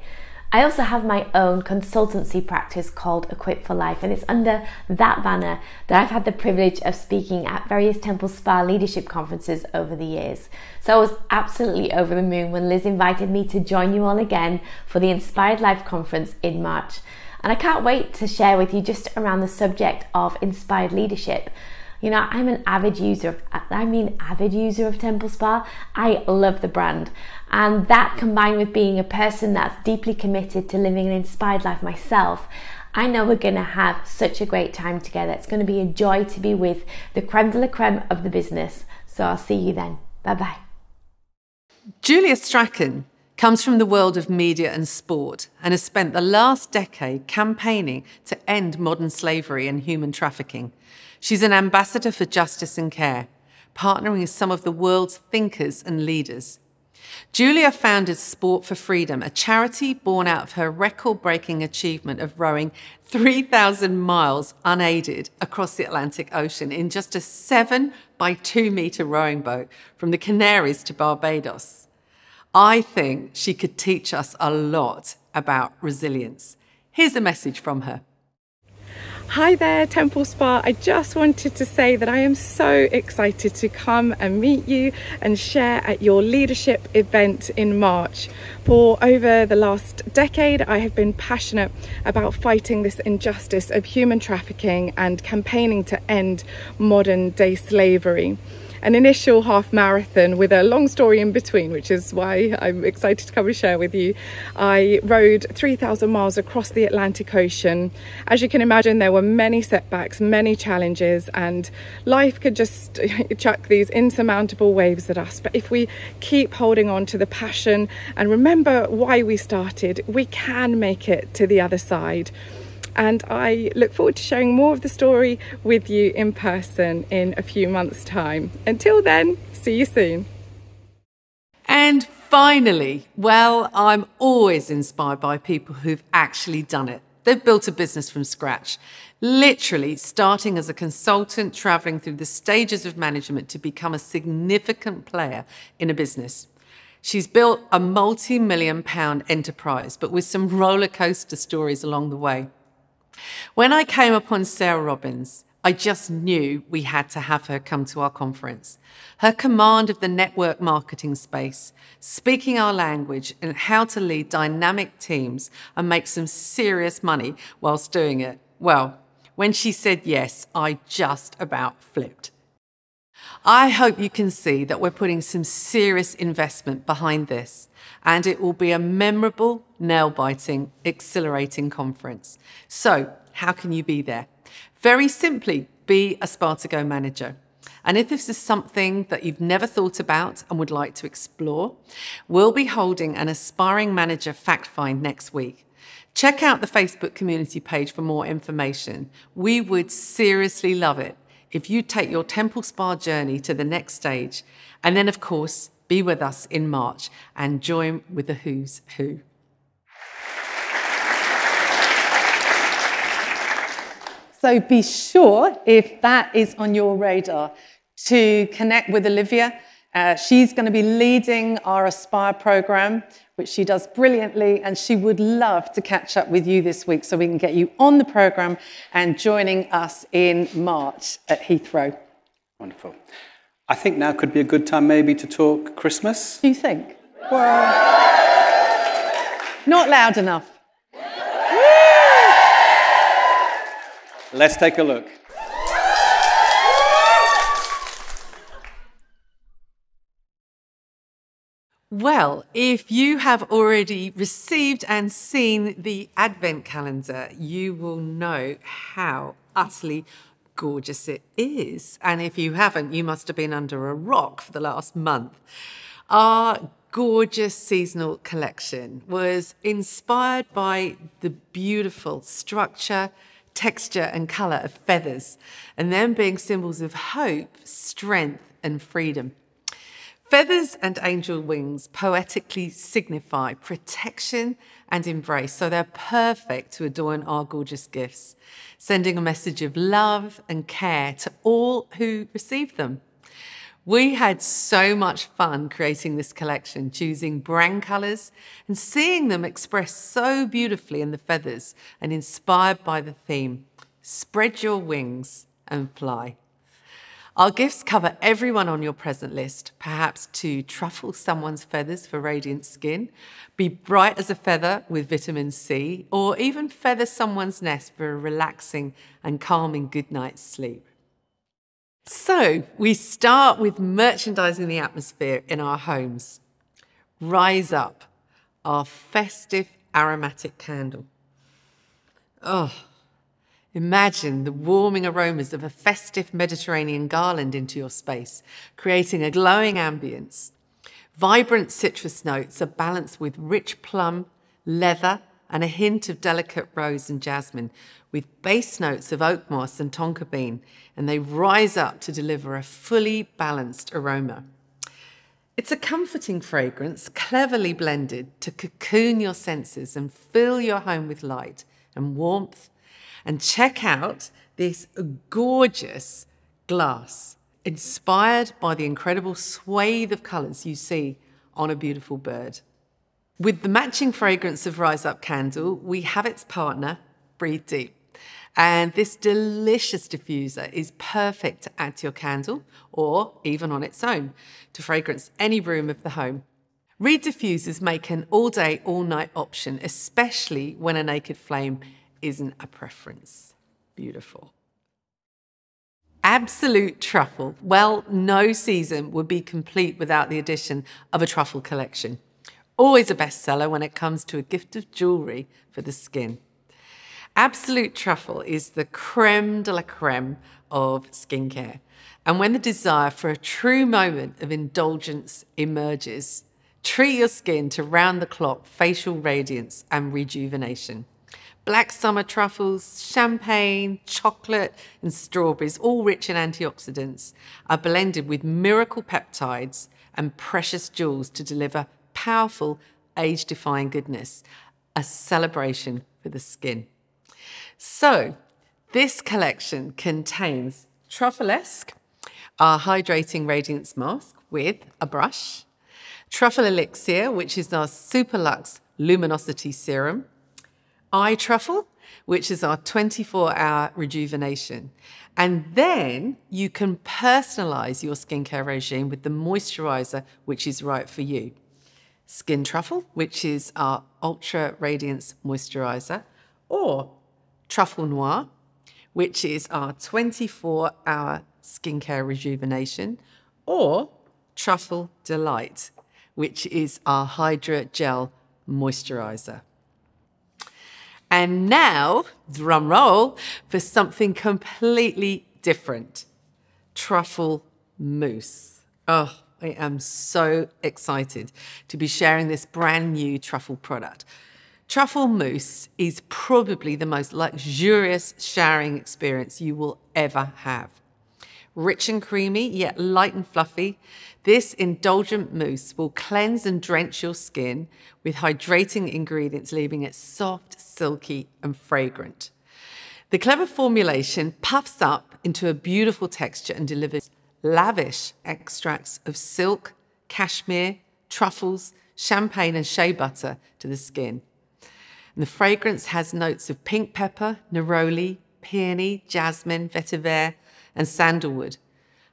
I also have my own consultancy practice called Equip for Life, and it's under that banner that I've had the privilege of speaking at various TEMPLESPA leadership conferences over the years. So I was absolutely over the moon when Liz invited me to join you all again for the Inspired Life conference in March. And I can't wait to share with you just around the subject of inspired leadership. You know, I'm an avid user of TEMPLESPA. I love the brand. And that combined with being a person that's deeply committed to living an inspired life myself, I know we're going to have such a great time together. It's going to be a joy to be with the creme de la creme of the business. So I'll see you then. Bye-bye. Julia Strachan comes from the world of media and sport and has spent the last decade campaigning to end modern slavery and human trafficking. She's an ambassador for justice and care, partnering with some of the world's thinkers and leaders. Julia founded Sport for Freedom, a charity born out of her record-breaking achievement of rowing 3,000 miles unaided across the Atlantic Ocean in just a 7 by 2 metre rowing boat from the Canaries to Barbados. I think she could teach us a lot about resilience. Here's a message from her. Hi there, TEMPLESPA. I just wanted to say that I am so excited to come and meet you and share at your leadership event in March. For over the last decade, I have been passionate about fighting this injustice of human trafficking and campaigning to end modern day slavery. An initial half marathon with a long story in between, which is why I'm excited to come and share with you. I rode 3,000 miles across the Atlantic Ocean. As you can imagine, there were many setbacks, many challenges, and life could just chuck these insurmountable waves at us. But if we keep holding on to the passion and remember why we started, we can make it to the other side. And I look forward to sharing more of the story with you in person in a few months' time. Until then, see you soon. And finally, well, I'm always inspired by people who've actually done it. They've built a business from scratch, literally starting as a consultant, traveling through the stages of management to become a significant player in a business. She's built a multi-million-pound enterprise, but with some roller coaster stories along the way. When I came upon Sarah Robbins, I just knew we had to have her come to our conference. Her command of the network marketing space, speaking our language, and how to lead dynamic teams and make some serious money whilst doing it. Well, when she said yes, I just about flipped. I hope you can see that we're putting some serious investment behind this, and it will be a memorable, nail-biting, exhilarating conference. So, how can you be there? Very simply, be a Spartago manager. And if this is something that you've never thought about and would like to explore, we'll be holding an Aspiring Manager Fact Find next week. Check out the Facebook community page for more information. We would seriously love it if you take your TEMPLESPA journey to the next stage, and then, of course, be with us in March and join with the who's who. So be sure, if that is on your radar, to connect with Olivia. She's going to be leading our Aspire program, which she does brilliantly, and she would love to catch up with you this week so we can get you on the program and joining us in March at Heathrow. Wonderful. I think now could be a good time maybe to talk Christmas. Do you think? Well, not loud enough. Let's take a look. Well, if you have already received and seen the Advent calendar, you will know how utterly gorgeous it is. And if you haven't, you must have been under a rock for the last month. Our gorgeous seasonal collection was inspired by the beautiful structure, texture and colour of feathers, and them being symbols of hope, strength and freedom. Feathers and angel wings poetically signify protection and embrace, so they're perfect to adorn our gorgeous gifts, sending a message of love and care to all who receive them. We had so much fun creating this collection, choosing brand colours and seeing them expressed so beautifully in the feathers and inspired by the theme, spread your wings and fly. Our gifts cover everyone on your present list, perhaps to truffle someone's feathers for radiant skin, be bright as a feather with vitamin C, or even feather someone's nest for a relaxing and calming good night's sleep. So we start with merchandising the atmosphere in our homes. Rise Up, our festive aromatic candle. Oh, imagine the warming aromas of a festive Mediterranean garland into your space, creating a glowing ambience. Vibrant citrus notes are balanced with rich plum, leather, and a hint of delicate rose and jasmine, with base notes of oak moss and tonka bean, and they rise up to deliver a fully balanced aroma. It's a comforting fragrance, cleverly blended to cocoon your senses and fill your home with light and warmth. And check out this gorgeous glass, inspired by the incredible swathe of colours you see on a beautiful bird. With the matching fragrance of Rise Up candle, we have its partner, Breathe Deep. And this delicious diffuser is perfect to add to your candle or even on its own to fragrance any room of the home. Reed diffusers make an all-day, all-night option, especially when a naked flame isn't a preference. Beautiful. Absolute truffle. Well, no season would be complete without the addition of a truffle collection. Always a bestseller when it comes to a gift of jewellery for the skin. Absolute truffle is the creme de la creme of skincare. And when the desire for a true moment of indulgence emerges, treat your skin to round-the-clock facial radiance and rejuvenation. Black summer truffles, champagne, chocolate, and strawberries, all rich in antioxidants, are blended with miracle peptides and precious jewels to deliver powerful, age-defying goodness, a celebration for the skin. So, this collection contains Trufflesque, our hydrating radiance mask with a brush, Truffle Elixir, which is our Super Luxe Luminosity Serum, Eye Truffle, which is our 24-hour rejuvenation. And then you can personalize your skincare regime with the moisturizer, which is right for you. Skin Truffle, which is our Ultra Radiance Moisturizer, or Truffle Noir, which is our 24-hour skincare rejuvenation, or Truffle Delight, which is our Hydra Gel Moisturizer. And now, drum roll, for something completely different. Truffle Mousse. Oh, I am so excited to be sharing this brand new truffle product. Truffle Mousse is probably the most luxurious showering experience you will ever have. Rich and creamy, yet light and fluffy, this indulgent mousse will cleanse and drench your skin with hydrating ingredients, leaving it soft, silky, and fragrant. The clever formulation puffs up into a beautiful texture and delivers lavish extracts of silk, cashmere, truffles, champagne, and shea butter to the skin. And the fragrance has notes of pink pepper, neroli, peony, jasmine, vetiver, and sandalwood.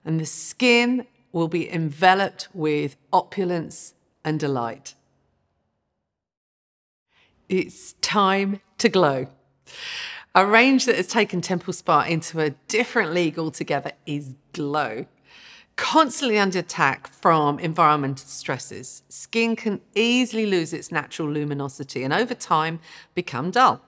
And the skin will be enveloped with opulence and delight. It's time to glow. A range that has taken TEMPLESPA into a different league altogether is Glow. Constantly under attack from environmental stresses, skin can easily lose its natural luminosity and over time become dull.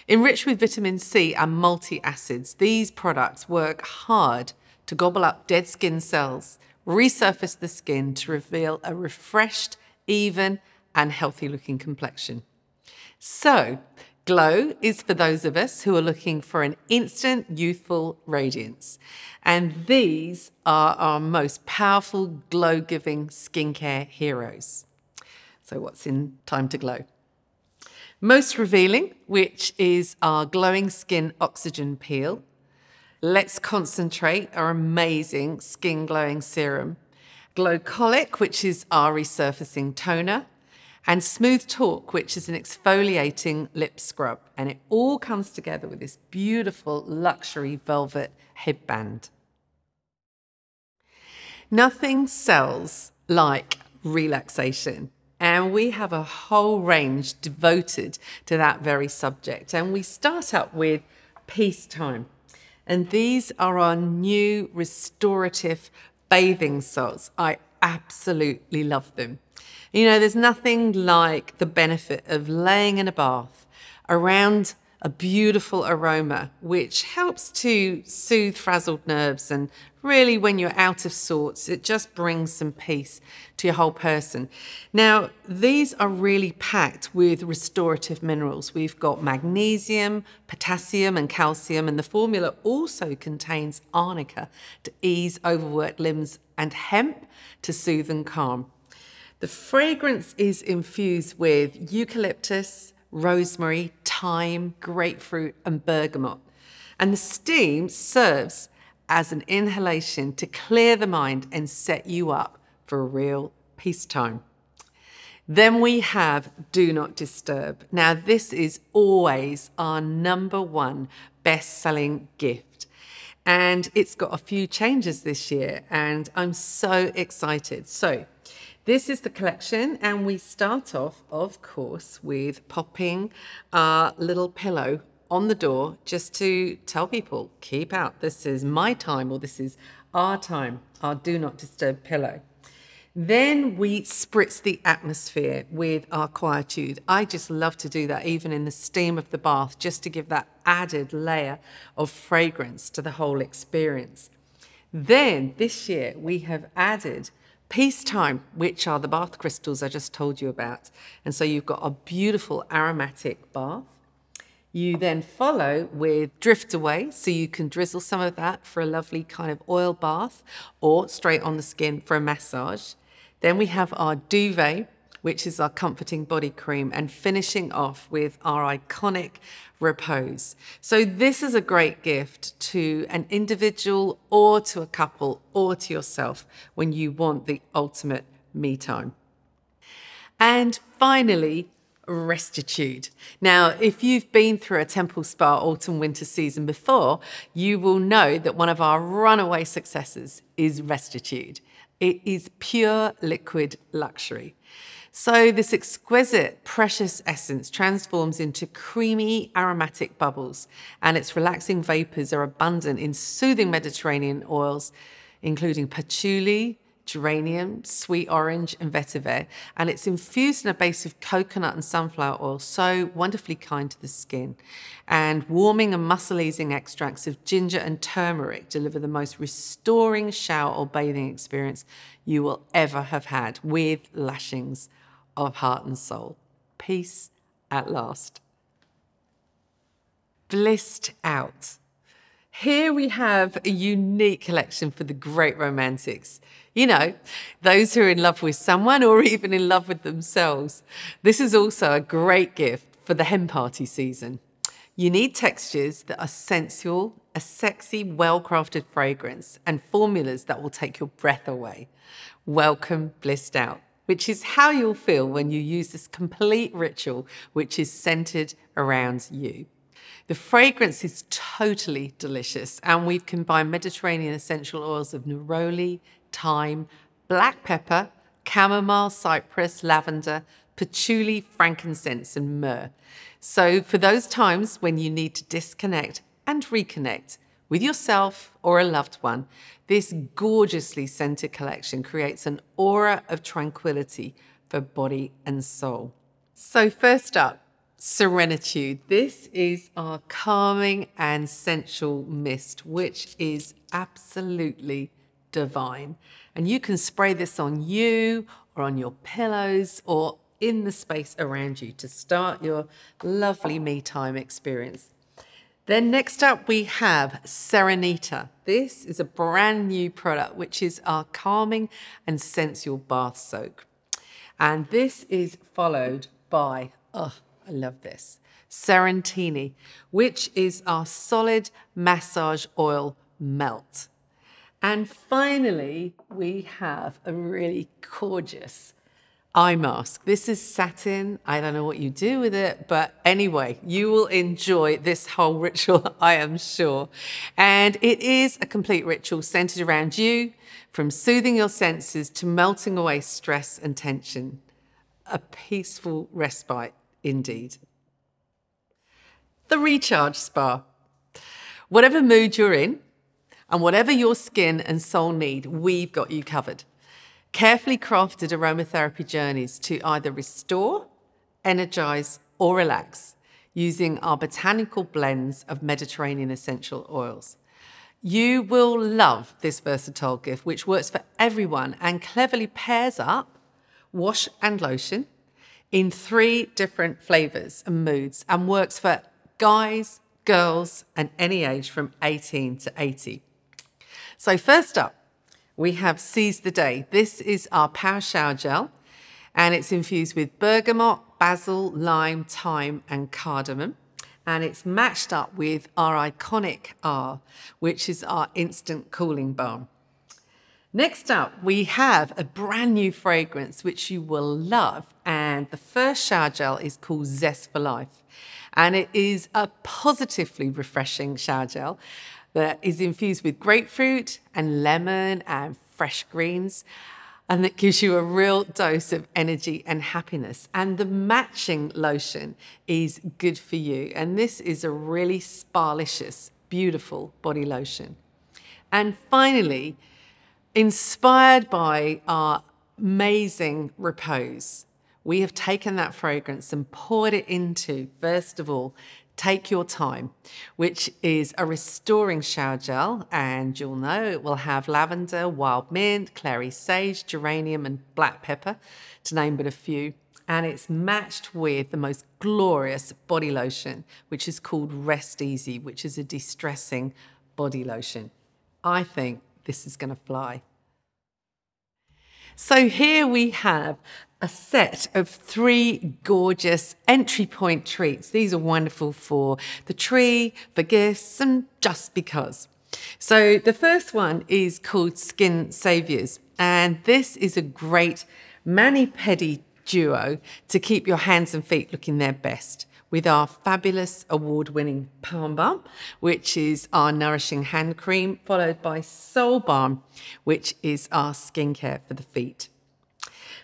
Enriched with vitamin C and multi-acids, these products work hard to gobble up dead skin cells, resurface the skin to reveal a refreshed, even, and healthy-looking complexion. So, Glow is for those of us who are looking for an instant youthful radiance. And these are our most powerful glow-giving skincare heroes. So what's in Time to Glow? Most revealing, which is our Glowing Skin Oxygen Peel. Let's Concentrate, our amazing skin glowing serum. Glowcolic, which is our resurfacing toner. And Smooth Talk, which is an exfoliating lip scrub. And it all comes together with this beautiful luxury velvet headband. Nothing sells like relaxation. And we have a whole range devoted to that very subject. And we start up with Peacetime. And these are our new restorative bathing salts. I absolutely love them. You know, there's nothing like the benefit of laying in a bath around a beautiful aroma, which helps to soothe frazzled nerves. And really, when you're out of sorts, it just brings some peace to your whole person. Now, these are really packed with restorative minerals. We've got magnesium, potassium, and calcium, and the formula also contains arnica to ease overworked limbs and hemp to soothe and calm. The fragrance is infused with eucalyptus, rosemary, thyme, grapefruit, and bergamot. And the steam serves as an inhalation to clear the mind and set you up for a real peacetime. Then we have Do Not Disturb. Now, this is always our #1 best-selling gift. And it's got a few changes this year, and I'm so excited. So this is the collection, and we start off, of course, with popping our little pillow on the door just to tell people, keep out. This is my time, or this is our time, our Do Not Disturb pillow. Then we spritz the atmosphere with our quietude. I just love to do that even in the steam of the bath, just to give that added layer of fragrance to the whole experience. Then this year we have added Peacetime, which are the bath crystals I just told you about. And so you've got a beautiful aromatic bath. You then follow with Drift Away, so you can drizzle some of that for a lovely kind of oil bath or straight on the skin for a massage. Then we have our Duvet, which is our comforting body cream, and finishing off with our iconic Repose. So this is a great gift to an individual or to a couple or to yourself when you want the ultimate me time. And finally, Restitude. Now, if you've been through a Temple Spa autumn-winter season before, you will know that one of our runaway successes is Restitude. It is pure liquid luxury. So this exquisite, precious essence transforms into creamy, aromatic bubbles, and its relaxing vapors are abundant in soothing Mediterranean oils, including patchouli, geranium, sweet orange, and vetiver, and it's infused in a base of coconut and sunflower oil, so wonderfully kind to the skin. And warming and muscle-easing extracts of ginger and turmeric deliver the most restoring shower or bathing experience you will ever have had, with lashings of heart and soul. Peace at last. Blissed Out. Here we have a unique collection for the great romantics. You know, those who are in love with someone or even in love with themselves. This is also a great gift for the hen party season. You need textures that are sensual, a sexy, well-crafted fragrance, and formulas that will take your breath away. Welcome Blissed Out, which is how you'll feel when you use this complete ritual, which is centered around you. The fragrance is totally delicious, and we've combined Mediterranean essential oils of neroli, thyme, black pepper, chamomile, cypress, lavender, patchouli, frankincense, and myrrh. So for those times when you need to disconnect and reconnect with yourself or a loved one, this gorgeously scented collection creates an aura of tranquility for body and soul. So first up, Serenitude. This is our calming and sensual mist, which is absolutely divine. And you can spray this on you or on your pillows or in the space around you to start your lovely me time experience. Then next up we have Serenita. This is a brand new product, which is our calming and sensual bath soak. And this is followed by, I love this, Serentini, which is our solid massage oil melt. And finally, we have a really gorgeous eye mask. This is satin. I don't know what you do with it, but anyway, you will enjoy this whole ritual, I am sure. And it is a complete ritual centered around you, from soothing your senses to melting away stress and tension. A peaceful respite indeed. The Recharge Spa. Whatever mood you're in and whatever your skin and soul need, we've got you covered. Carefully crafted aromatherapy journeys to either restore, energize, or relax using our botanical blends of Mediterranean essential oils. You will love this versatile gift, which works for everyone and cleverly pairs up wash and lotion in 3 different flavors and moods, and works for guys, girls, and any age from 18 to 80. So first up, we have Seize the Day. This is our Power Shower Gel, and it's infused with bergamot, basil, lime, thyme, and cardamom. And it's matched up with our iconic R, which is our instant cooling balm. Next up, we have a brand new fragrance which you will love. And the first shower gel is called Zest for Life. And it is a positively refreshing shower gel that is infused with grapefruit and lemon and fresh greens. And that gives you a real dose of energy and happiness. And the matching lotion is good for you. And this is a really spa-licious, beautiful body lotion. And finally, inspired by our amazing Repose, we have taken that fragrance and poured it into, first of all, Take Your Time, which is a restoring shower gel, and you'll know it will have lavender, wild mint, clary sage, geranium, and black pepper, to name but a few. And it's matched with the most glorious body lotion, which is called Rest Easy, which is a de-stressing body lotion. I think this is going to fly. So here we have a set of 3 gorgeous entry point treats. These are wonderful for the tree, for gifts, and just because. So the first one is called Skin Saviours, and this is a great mani-pedi duo to keep your hands and feet looking their best, with our fabulous award-winning Palm Balm, which is our nourishing hand cream, followed by Soul Balm, which is our skincare for the feet.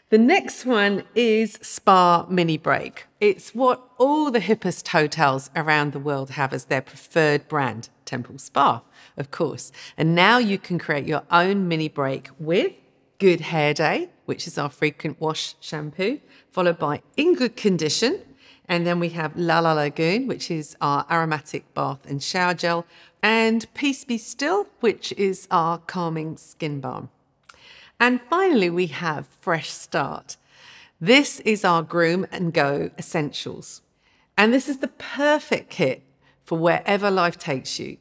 The next one is Spa Mini Break. It's what all the hippest hotels around the world have as their preferred brand, Temple Spa, of course. And now you can create your own mini break with Good Hair Day, which is our frequent wash shampoo, followed by In Good Condition. And then we have La La Lagoon, which is our aromatic bath and shower gel, and Peace Be Still, which is our calming skin balm. And finally, we have Fresh Start. This is our Groom and Go Essentials. And this is the perfect kit for wherever life takes you,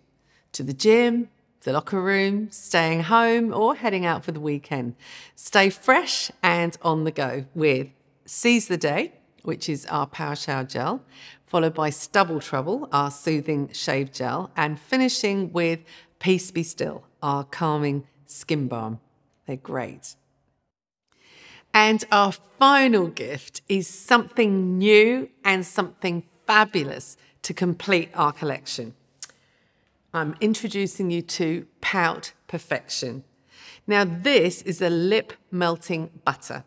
to the gym, the locker room, staying home, or heading out for the weekend. Stay fresh and on the go with Seize the Day, which is our Power Shower Gel, followed by Stubble Trouble, our Soothing Shave Gel, and finishing with Peace Be Still, our Calming Skin Balm. They're great. And our final gift is something new and something fabulous to complete our collection. I'm introducing you to Pout Perfection. Now, this is a lip melting butter.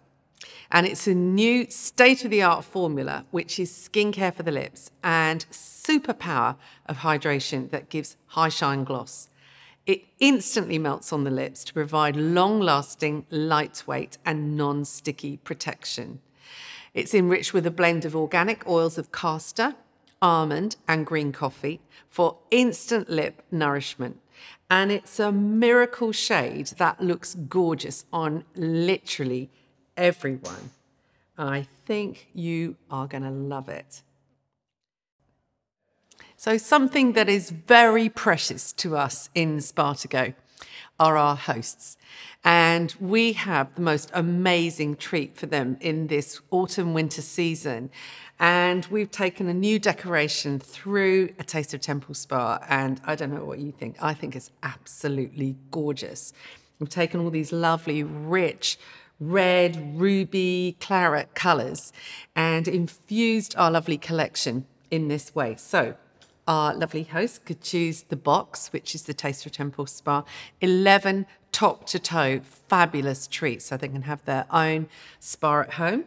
And it's a new state-of-the-art formula, which is skincare for the lips and superpower of hydration that gives high shine gloss. It instantly melts on the lips to provide long-lasting, lightweight and non-sticky protection. It's enriched with a blend of organic oils of castor, almond and green coffee for instant lip nourishment. And it's a miracle shade that looks gorgeous on literally everyone. I think you are going to love it. So something that is very precious to us in Spa2Go are our hosts. And we have the most amazing treat for them in this autumn-winter season. And we've taken a new decoration through A Taste of Temple Spa. And I don't know what you think. I think it's absolutely gorgeous. We've taken all these lovely, rich, red, ruby, claret colours and infused our lovely collection in this way. So our lovely host could choose the box, which is the Taste of Temple Spa, 11 top to toe fabulous treats. So they can have their own spa at home,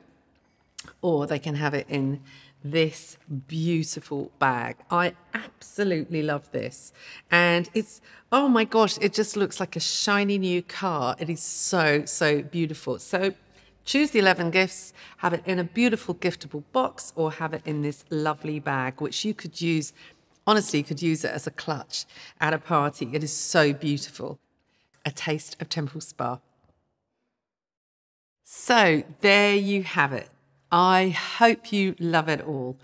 or they can have it in this beautiful bag. I absolutely love this. And it's, oh my gosh, it just looks like a shiny new car. It is so, so beautiful. So choose the 11 gifts, have it in a beautiful giftable box, or have it in this lovely bag, which you could use, honestly, you could use it as a clutch at a party. It is so beautiful. A Taste of Temple Spa. So there you have it. I hope you love it all.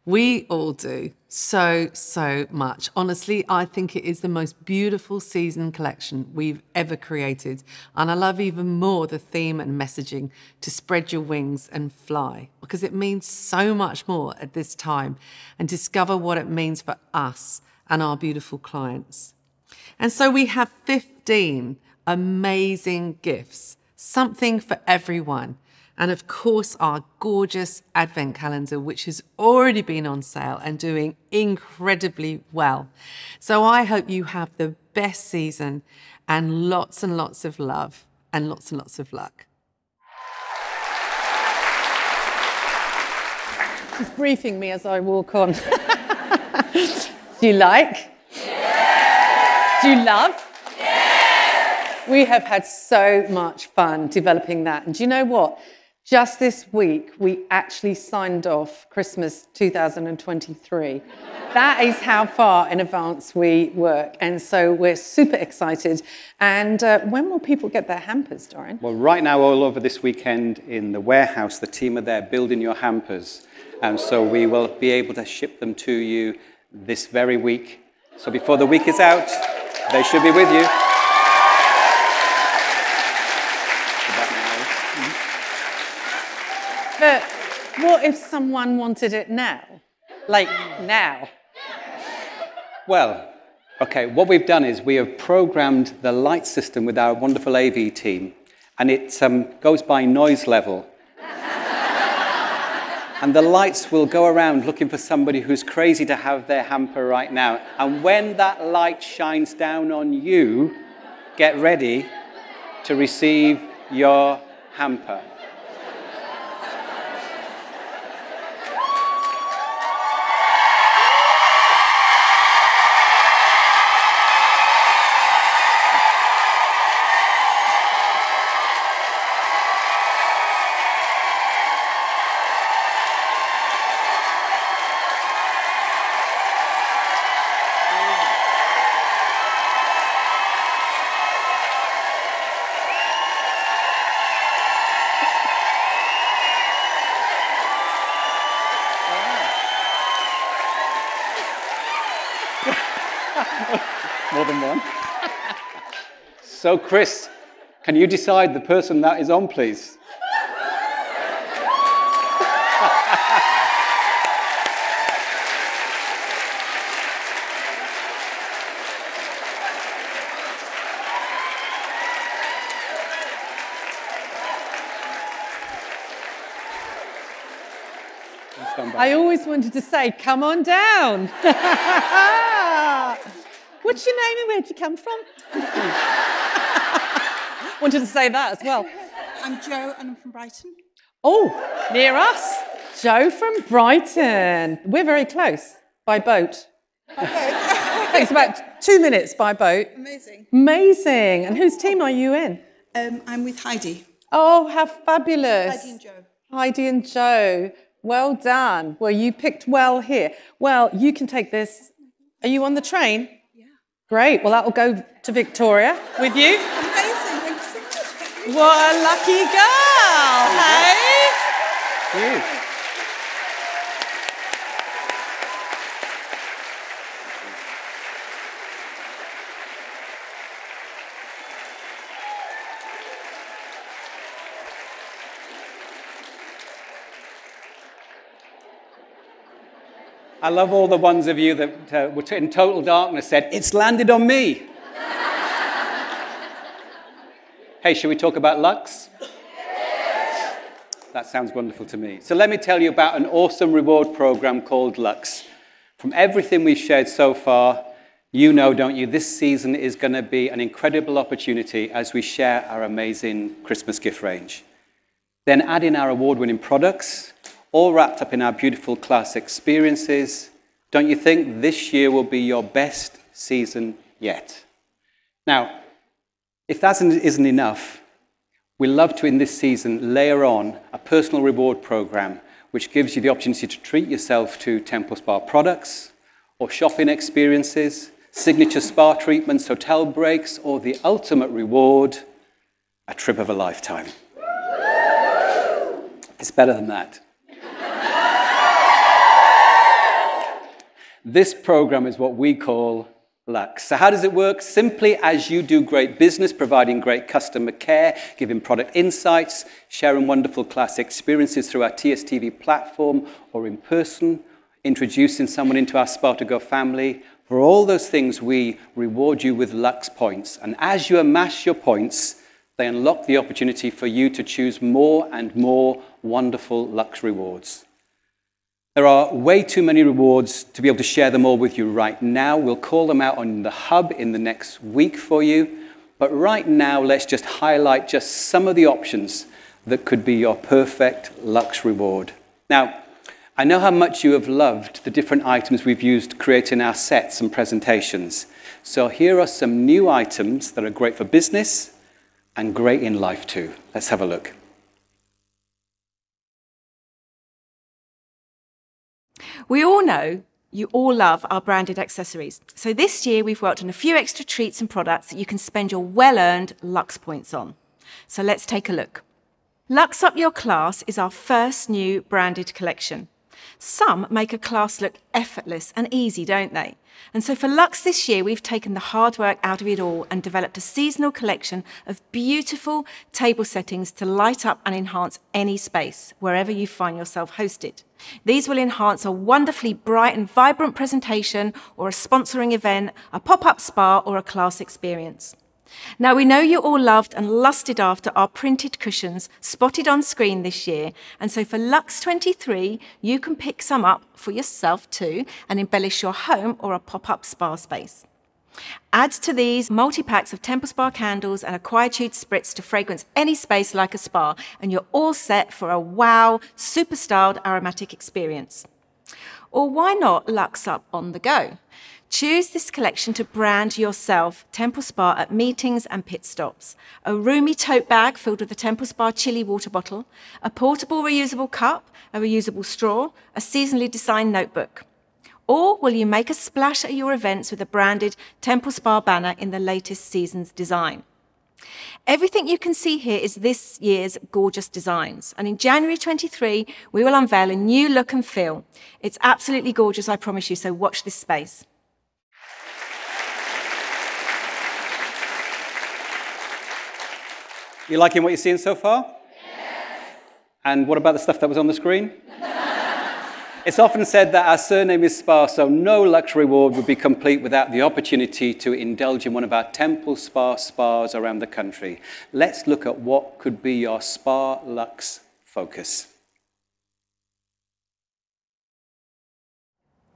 We all do so, so much. Honestly, I think it is the most beautiful season collection we've ever created. And I love even more the theme and messaging to spread your wings and fly, because it means so much more at this time, and discover what it means for us and our beautiful clients. And so we have 15 amazing gifts, something for everyone. And of course, our gorgeous advent calendar, which has already been on sale and doing incredibly well. So I hope you have the best season and lots of love and lots of luck. She's briefing me as I walk on. Do you like? Yes. Do you love? Yes. We have had so much fun developing that. And do you know what? Just this week, we actually signed off Christmas 2023. That is how far in advance we work. And so we're super excited. And when will people get their hampers, Dorian? Well, right now, all over this weekend in the warehouse, the team are there building your hampers. And so we will be able to ship them to you this very week. So before the week is out, they should be with you. But what if someone wanted it now? Like now? Well, okay, what we've done is we have programmed the light system with our wonderful AV team, and it goes by noise level. And the lights will go around looking for somebody who's crazy to have their hamper right now. And when that light shines down on you, get ready to receive your hamper. More than one. So, Chris, can you decide the person that is on, please? I always wanted to say, come on down. What's your name and where'd you come from? Wanted to say that as well. I'm Jo and I'm from Brighton. Oh, near us. Jo from Brighton. We're very close by boat. Okay. Takes about 2 minutes by boat. Amazing. Amazing. And whose team are you in? I'm with Heidi. Oh, how fabulous. Heidi and Jo. Heidi and Jo. Well done. Well, you picked well here. Well, you can take this. Are you on the train? Yeah. Great. Well, that will go to Victoria with you. Amazing. Thank you so much. What a lucky girl, hey? Yes. I love all the ones of you that were in total darkness said, it's landed on me. Hey, should we talk about Luxe? That sounds wonderful to me. So let me tell you about an awesome reward program called Luxe. From everything we've shared so far, you know, don't you, this season is going to be an incredible opportunity as we share our amazing Christmas gift range. Then add in our award-winning products, all wrapped up in our beautiful class experiences. Don't you think this year will be your best season yet? Now, if that isn't enough, we love to, in this season, layer on a personal reward program which gives you the opportunity to treat yourself to TEMPLESPA products or shopping experiences, signature spa treatments, hotel breaks, or the ultimate reward, a trip of a lifetime. It's better than that. This program is what we call Luxe. So how does it work? Simply as you do great business, providing great customer care, giving product insights, sharing wonderful class experiences through our TSTV platform or in person, introducing someone into our Spa2Go family, For all those things, we reward you with Luxe points. And as you amass your points, they unlock the opportunity for you to choose more and more wonderful Luxe rewards. There are way too many rewards to be able to share them all with you right now. We'll call them out on the hub in the next week for you. But right now, let's just highlight just some of the options that could be your perfect Luxe reward. Now, I know how much you have loved the different items we've used creating our sets and presentations. So here are some new items that are great for business and great in life too. Let's have a look. We all know you all love our branded accessories. So this year we've worked on a few extra treats and products that you can spend your well-earned Luxe points on. So let's take a look. Luxe Up Your Class is our first new branded collection. Some make a class look effortless and easy, don't they? And so for Luxe this year, we've taken the hard work out of it all and developed a seasonal collection of beautiful table settings to light up and enhance any space, wherever you find yourself hosted. These will enhance a wonderfully bright and vibrant presentation or a sponsoring event, a pop-up spa or a class experience. Now, we know you all loved and lusted after our printed cushions spotted on screen this year, and so for Luxe 23, you can pick some up for yourself too and embellish your home or a pop-up spa space. Add to these multi-packs of TEMPLESPA candles and a quietude spritz to fragrance any space like a spa, and you're all set for a wow, super styled aromatic experience. Or why not Luxe Up on the go? Choose this collection to brand yourself TEMPLESPA at meetings and pit stops. A roomy tote bag filled with a TEMPLESPA chili water bottle, a portable reusable cup, a reusable straw, a seasonally designed notebook. Or will you make a splash at your events with a branded TEMPLESPA banner in the latest season's design? Everything you can see here is this year's gorgeous designs. And in January 23, we will unveil a new look and feel. It's absolutely gorgeous, I promise you, so watch this space. You liking what you're seeing so far? Yes. And what about the stuff that was on the screen? It's often said that our surname is Spa, so no Luxe reward would be complete without the opportunity to indulge in one of our TEMPLESPA spas around the country. Let's look at what could be your Spa Luxe focus.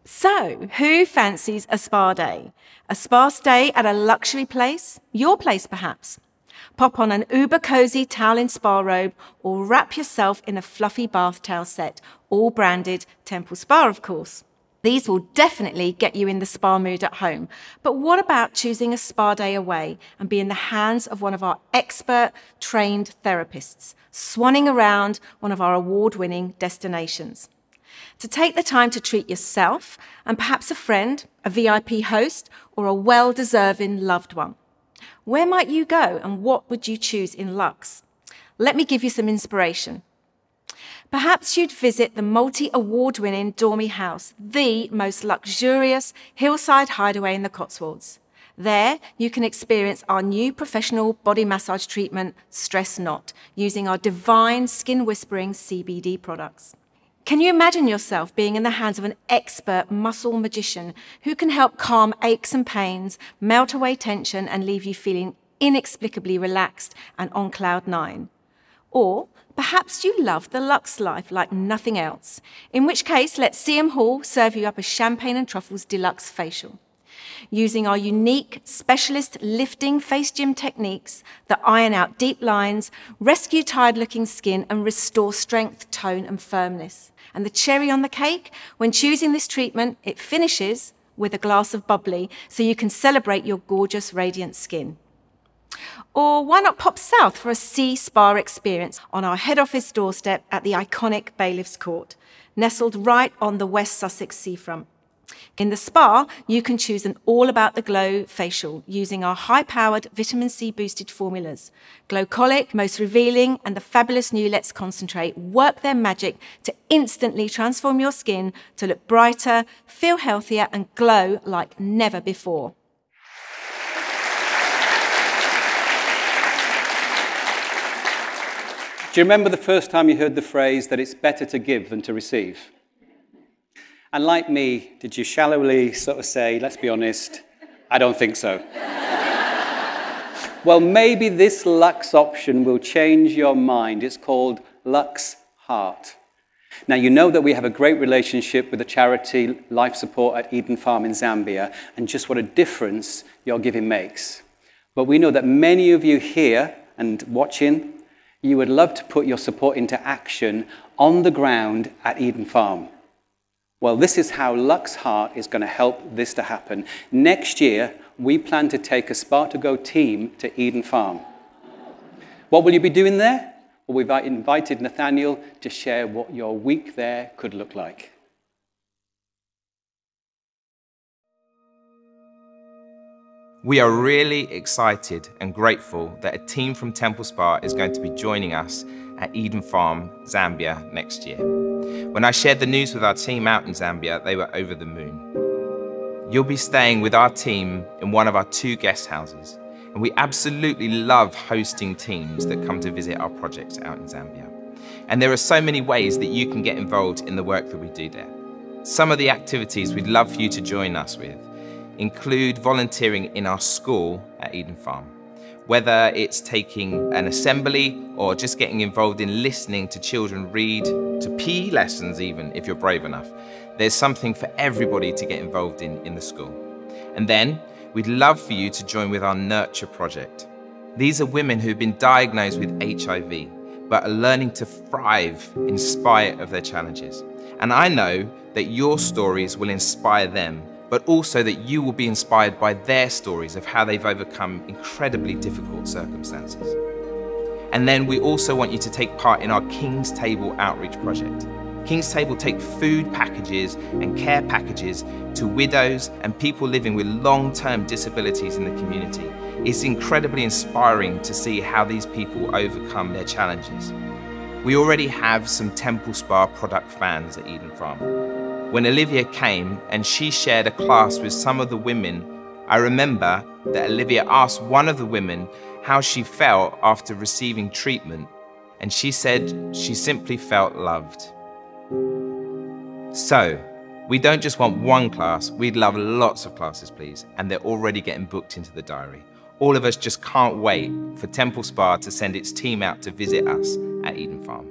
So, who fancies a spa day? A spa stay at a luxury place? Your place, perhaps? Pop on an uber-cozy towel and spa robe or wrap yourself in a fluffy bath towel set, all branded TEMPLESPA, of course. These will definitely get you in the spa mood at home. But what about choosing a spa day away and be in the hands of one of our expert, trained therapists, swanning around one of our award-winning destinations? To take the time to treat yourself and perhaps a friend, a VIP host, or a well-deserving loved one. Where might you go and what would you choose in Luxe? Let me give you some inspiration. Perhaps you'd visit the multi-award-winning Dormy House, the most luxurious hillside hideaway in the Cotswolds. There, you can experience our new professional body massage treatment, Stress Not, using our divine skin-whispering CBD products. Can you imagine yourself being in the hands of an expert muscle magician who can help calm aches and pains, melt away tension, and leave you feeling inexplicably relaxed and on cloud nine? Or perhaps you love the Luxe life like nothing else, in which case let CM Hall serve you up a champagne and truffles deluxe facial. Using our unique specialist lifting face gym techniques that iron out deep lines, rescue tired-looking skin, and restore strength, tone, and firmness. And the cherry on the cake, when choosing this treatment, it finishes with a glass of bubbly so you can celebrate your gorgeous, radiant skin. Or why not pop south for a sea spa experience on our head office doorstep at the iconic Bailiffs Court, nestled right on the West Sussex seafront. In the spa, you can choose an all-about-the-glow facial using our high-powered vitamin C boosted formulas. Glowcolic, Most Revealing, and the fabulous new Let's Concentrate work their magic to instantly transform your skin to look brighter, feel healthier, and glow like never before. Do you remember the first time you heard the phrase that it's better to give than to receive? And like me, did you shallowly sort of say, let's be honest, I don't think so? Well, maybe this Luxe option will change your mind. It's called Luxe Heart. Now, you know that we have a great relationship with the charity Life Support at Eden Farm in Zambia, and just what a difference your giving makes. But we know that many of you here and watching, you would love to put your support into action on the ground at Eden Farm. Well, this is how Luxe Heart is going to help this to happen. Next year, we plan to take a Spa2Go team to Eden Farm. What will you be doing there? Well, we've invited Nathaniel to share what your week there could look like. We are really excited and grateful that a team from TEMPLESPA is going to be joining us at Eden Farm, Zambia next year. When I shared the news with our team out in Zambia, they were over the moon. You'll be staying with our team in one of our 2 guest houses, and we absolutely love hosting teams that come to visit our projects out in Zambia. And there are so many ways that you can get involved in the work that we do there. Some of the activities we'd love for you to join us with include volunteering in our school at Eden Farm. Whether it's taking an assembly or just getting involved in listening to children read, to PE lessons even, if you're brave enough. There's something for everybody to get involved in the school. And then we'd love for you to join with our Nurture project. These are women who've been diagnosed with HIV, but are learning to thrive in spite of their challenges. And I know that your stories will inspire them, but also that you will be inspired by their stories of how they've overcome incredibly difficult circumstances. And then we also want you to take part in our King's Table outreach project. King's Table take food packages and care packages to widows and people living with long-term disabilities in the community. It's incredibly inspiring to see how these people overcome their challenges. We already have some TEMPLESPA product fans at Eden Farm. When Olivia came and she shared a class with some of the women, I remember that Olivia asked one of the women how she felt after receiving treatment, and she said she simply felt loved. So, we don't just want one class, we'd love lots of classes, please, and they're already getting booked into the diary. All of us just can't wait for TEMPLESPA to send its team out to visit us at Eden Farm.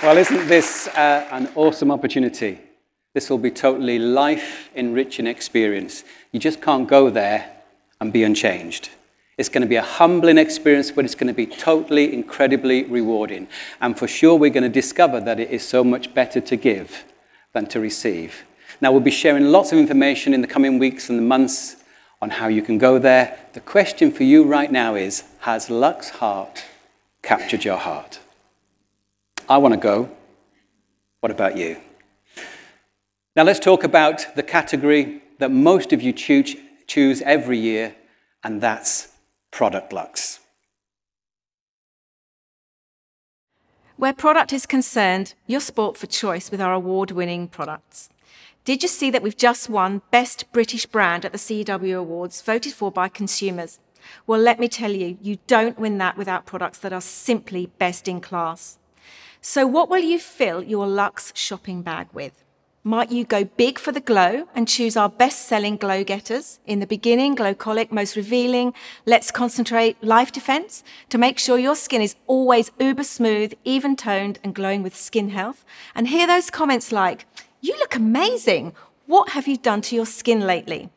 Well, isn't this an awesome opportunity? This will be totally life-enriching experience. You just can't go there and be unchanged. It's going to be a humbling experience, but it's going to be totally, incredibly rewarding. And for sure, we're going to discover that it is so much better to give than to receive. Now, we'll be sharing lots of information in the coming weeks and months on how you can go there. The question for you right now is, has Luxe Heart captured your heart? I want to go. What about you? Now let's talk about the category that most of you choose every year, and that's Product Luxe. Where product is concerned, you're sport for choice with our award-winning products. Did you see that we've just won Best British Brand at the CW Awards, voted for by consumers? Well, let me tell you, you don't win that without products that are simply best in class. So what will you fill your Luxe shopping bag with? Might you go big for the glow and choose our best-selling glow getters? In the beginning, Glowcolic, most revealing, Let's Concentrate, Life Defense, to make sure your skin is always uber smooth, even-toned and glowing with skin health. And hear those comments like, you look amazing. What have you done to your skin lately?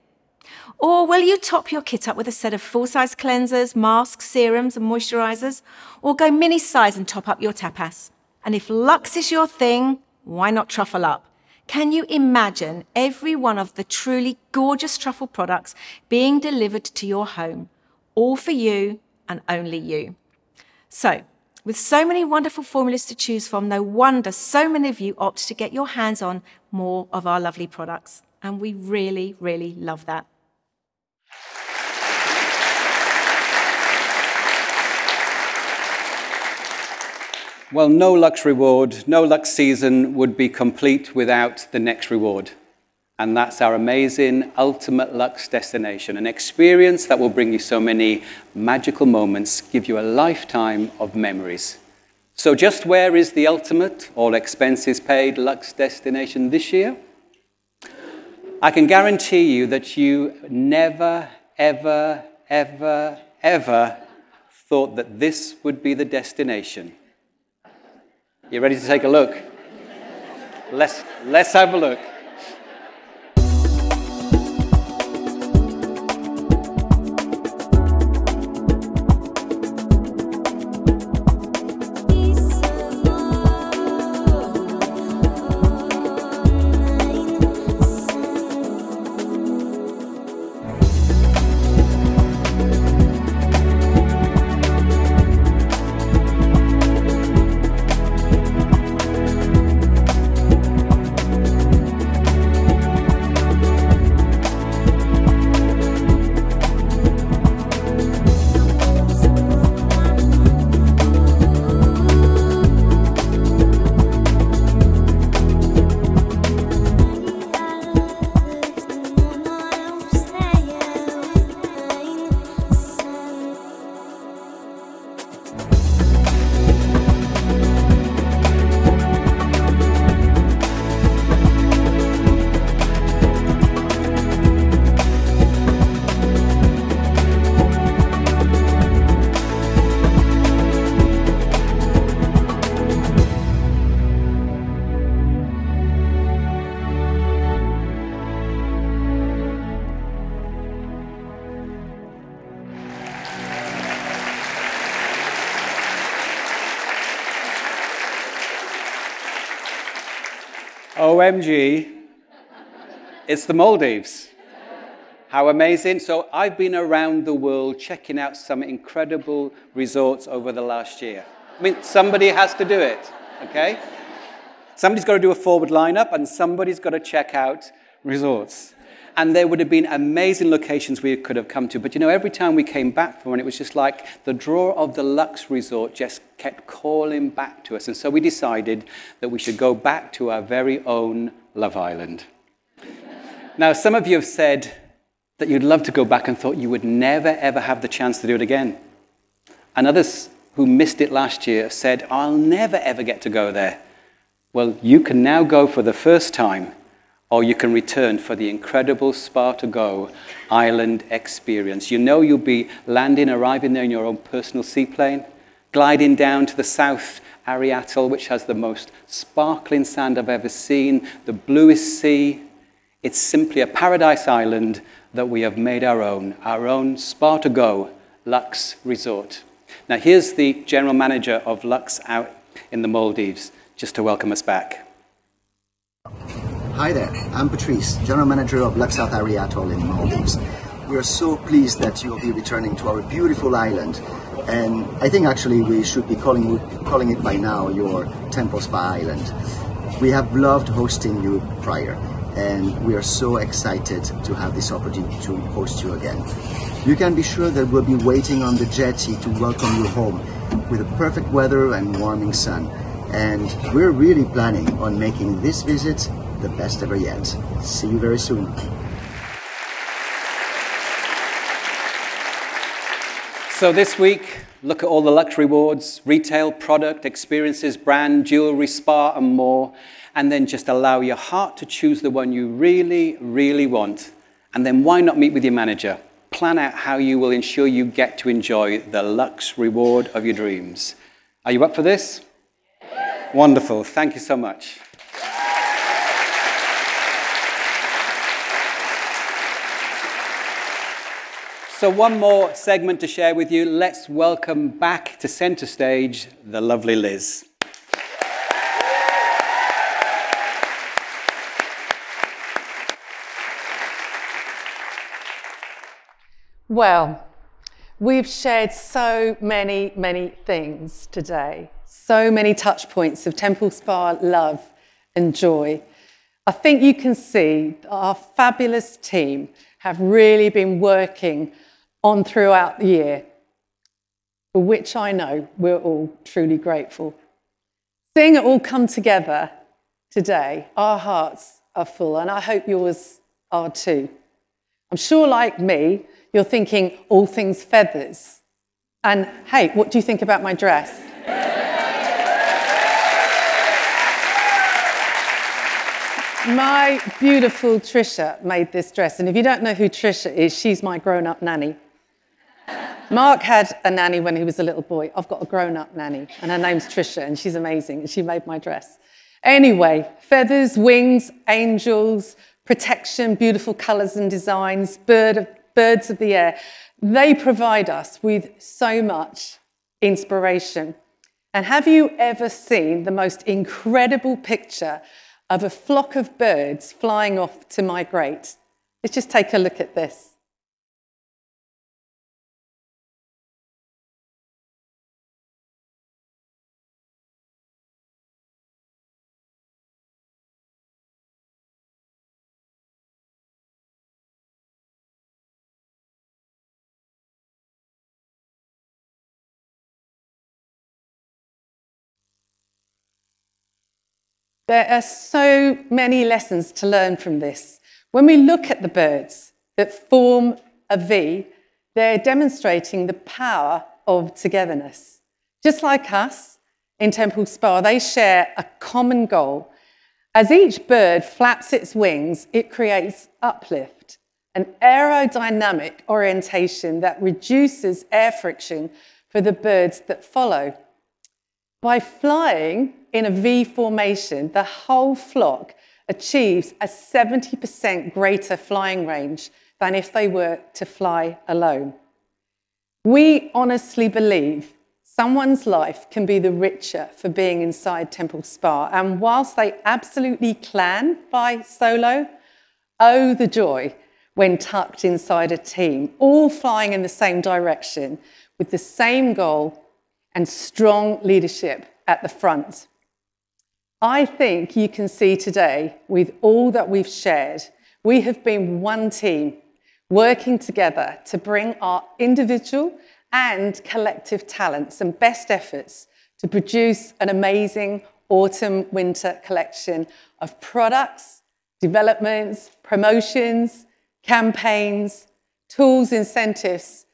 Or will you top your kit up with a set of full-size cleansers, masks, serums and moisturisers? Or go mini-size and top up your tapas? And if Luxe is your thing, why not truffle up? Can you imagine every one of the truly gorgeous truffle products being delivered to your home, all for you and only you? So, with so many wonderful formulas to choose from, no wonder so many of you opt to get your hands on more of our lovely products. And we really, really love that. Well, no Luxe reward, no Luxe season would be complete without the next reward. And that's our amazing ultimate Luxe destination, an experience that will bring you so many magical moments, give you a lifetime of memories. So just where is the ultimate, all expenses paid Luxe destination this year? I can guarantee you that you never, ever, ever, ever thought that this would be the destination. You ready to take a look? Let's have a look. OMG, it's the Maldives. How amazing. So I've been around the world checking out some incredible resorts over the last year. I mean, somebody has to do it, okay? Somebody's got to do a forward lineup and somebody's got to check out resorts. And there would have been amazing locations we could have come to. But you know, every time we came back from one, it was just like the draw of the Luxe resort just kept calling back to us. And so we decided that we should go back to our very own Love Island. Now, some of you have said that you'd love to go back and thought you would never, ever have the chance to do it again. And others who missed it last year have said, I'll never, ever get to go there. Well, you can now go for the first time, or you can return for the incredible Spa-to-Go island experience. You know you'll be arriving there in your own personal seaplane, gliding down to the South Ariatotle, which has the most sparkling sand I've ever seen, the bluest sea. It's simply a paradise island that we have made our own Spa-to-Go Luxe resort. Now here's the general manager of Luxe out in the Maldives, just to welcome us back. Hi there, I'm Patrice, General Manager of Luxe South Ariatotle in the Maldives. We are so pleased that you'll be returning to our beautiful island, and I think actually we should be calling it by now your TEMPLESPA island. We have loved hosting you prior, and we are so excited to have this opportunity to host you again. You can be sure that we'll be waiting on the jetty to welcome you home with the perfect weather and warming sun, and we're really planning on making this visit the best ever yet. See you very soon. So this week, look at all the Luxe rewards, retail, product, experiences, brand, jewelry, spa, and more. And then just allow your heart to choose the one you really, really want. And then why not meet with your manager? Plan out how you will ensure you get to enjoy the Luxe reward of your dreams. Are you up for this? Wonderful. Thank you so much. So one more segment to share with you. Let's welcome back to center stage the lovely Liz. Well, we've shared so many, many things today. So many touch points of TEMPLESPA love and joy. I think you can see that our fabulous team have really been working on throughout the year, for which I know we're all truly grateful. Seeing it all come together today, our hearts are full, and I hope yours are too. I'm sure, like me, you're thinking all things feathers. And hey, what do you think about my dress? My beautiful Trisha made this dress, and if you don't know who Trisha is, she's my grown-up nanny. Mark had a nanny when he was a little boy. I've got a grown-up nanny, and her name's Trisha, and she's amazing, and she made my dress. Anyway, feathers, wings, angels, protection, beautiful colours and designs, birds of the air. They provide us with so much inspiration. And have you ever seen the most incredible picture of a flock of birds flying off to migrate? Let's just take a look at this. There are so many lessons to learn from this. When we look at the birds that form a V, they're demonstrating the power of togetherness. Just like us in Temple Spa, they share a common goal. As each bird flaps its wings, it creates uplift, an aerodynamic orientation that reduces air friction for the birds that follow. By flying in a V formation, the whole flock achieves a 70% greater flying range than if they were to fly alone. We honestly believe someone's life can be the richer for being inside Temple Spa, and whilst they absolutely can fly solo, oh, the joy when tucked inside a team, all flying in the same direction with the same goal and strong leadership at the front. I think you can see today, with all that we've shared, we have been one team working together to bring our individual and collective talents and best efforts to produce an amazing autumn-winter collection of products, developments, promotions, campaigns, tools, incentives,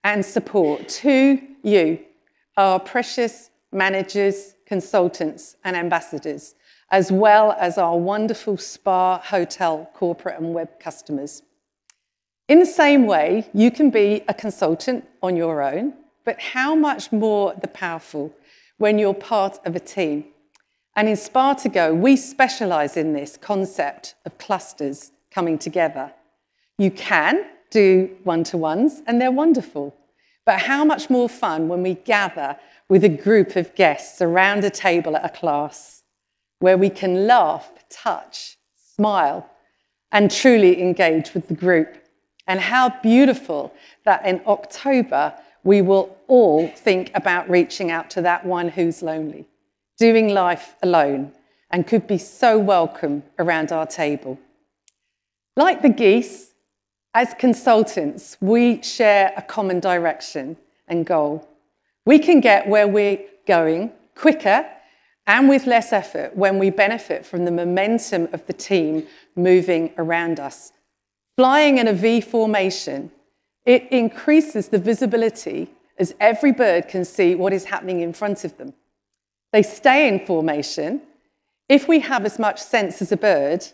and support to you, our precious managers, consultants, and ambassadors, as well as our wonderful spa, hotel, corporate, and web customers. In the same way, you can be a consultant on your own, but how much more the powerful when you're part of a team. And in Spa2Go, we specialise in this concept of clusters coming together. You can do one-to-ones, and they're wonderful. But how much more fun when we gather with a group of guests around a table at a class, where we can laugh, touch, smile, and truly engage with the group. And how beautiful that in October, we will all think about reaching out to that one who's lonely, doing life alone, and could be so welcome around our table. Like the geese, as consultants, we share a common direction and goal. We can get where we're going quicker and with less effort when we benefit from the momentum of the team moving around us. Flying in a V formation, it increases the visibility as every bird can see what is happening in front of them. They stay in formation. If we have as much sense as a bird,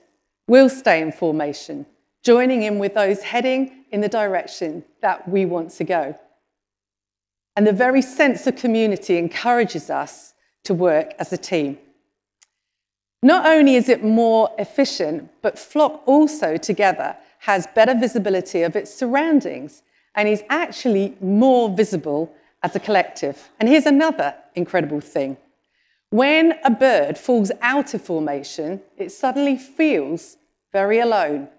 we'll stay in formation, joining in with those heading in the direction that we want to go. And the very sense of community encourages us to work as a team. Not only is it more efficient, but flock also together has better visibility of its surroundings and is actually more visible as a collective. And here's another incredible thing. When a bird falls out of formation, it suddenly feels very alone.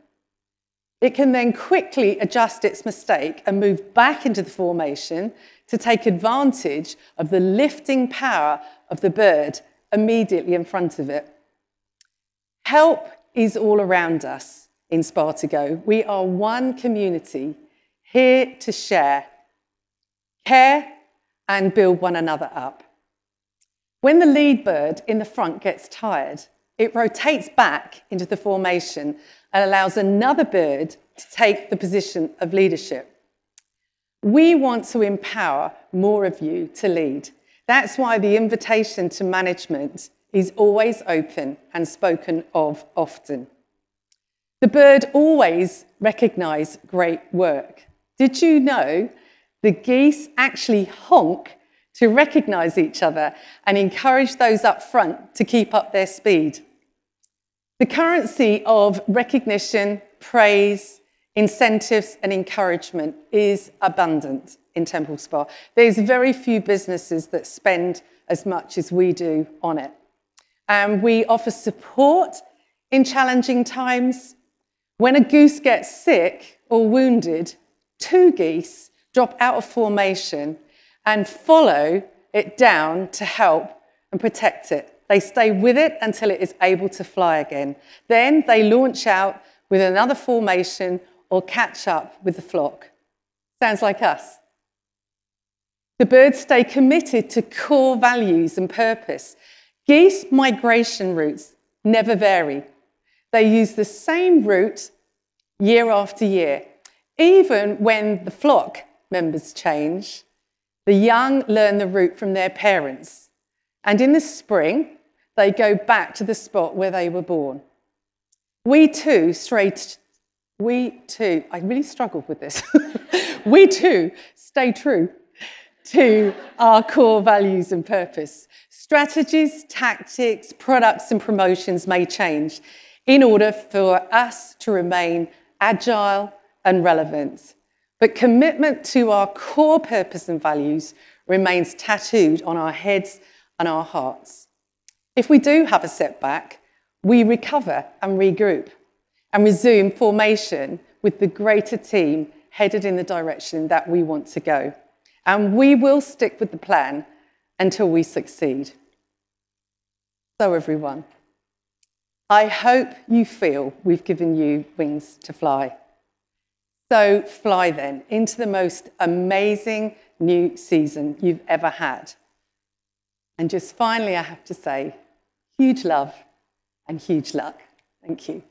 It can then quickly adjust its mistake and move back into the formation to take advantage of the lifting power of the bird immediately in front of it. Help is all around us in Spa2Go. We are one community here to share, care, and build one another up. When the lead bird in the front gets tired, it rotates back into the formation and allows another bird to take the position of leadership. We want to empower more of you to lead. That's why the invitation to management is always open and spoken of often. The bird always recognise great work. Did you know the geese actually honk to recognise each other and encourage those up front to keep up their speed? The currency of recognition, praise, incentives and encouragement is abundant in TEMPLESPA. There's very few businesses that spend as much as we do on it. And we offer support in challenging times. When a goose gets sick or wounded, 2 geese drop out of formation and follow it down to help and protect it. They stay with it until it is able to fly again. Then they launch out with another formation or catch up with the flock. Sounds like us. The birds stay committed to core values and purpose. Geese migration routes never vary. They use the same route year after year. Even when the flock members change, the young learn the route from their parents. And in the spring, they go back to the spot where they were born. We too, I really struggled with this. We too stay true to our core values and purpose. Strategies, tactics, products and promotions may change in order for us to remain agile and relevant. But commitment to our core purpose and values remains tattooed on our heads and our hearts. If we do have a setback, we recover and regroup and resume formation with the greater team headed in the direction that we want to go. And we will stick with the plan until we succeed. So everyone, I hope you feel we've given you wings to fly. So fly then into the most amazing new season you've ever had. And just finally, I have to say, huge love and huge luck. Thank you.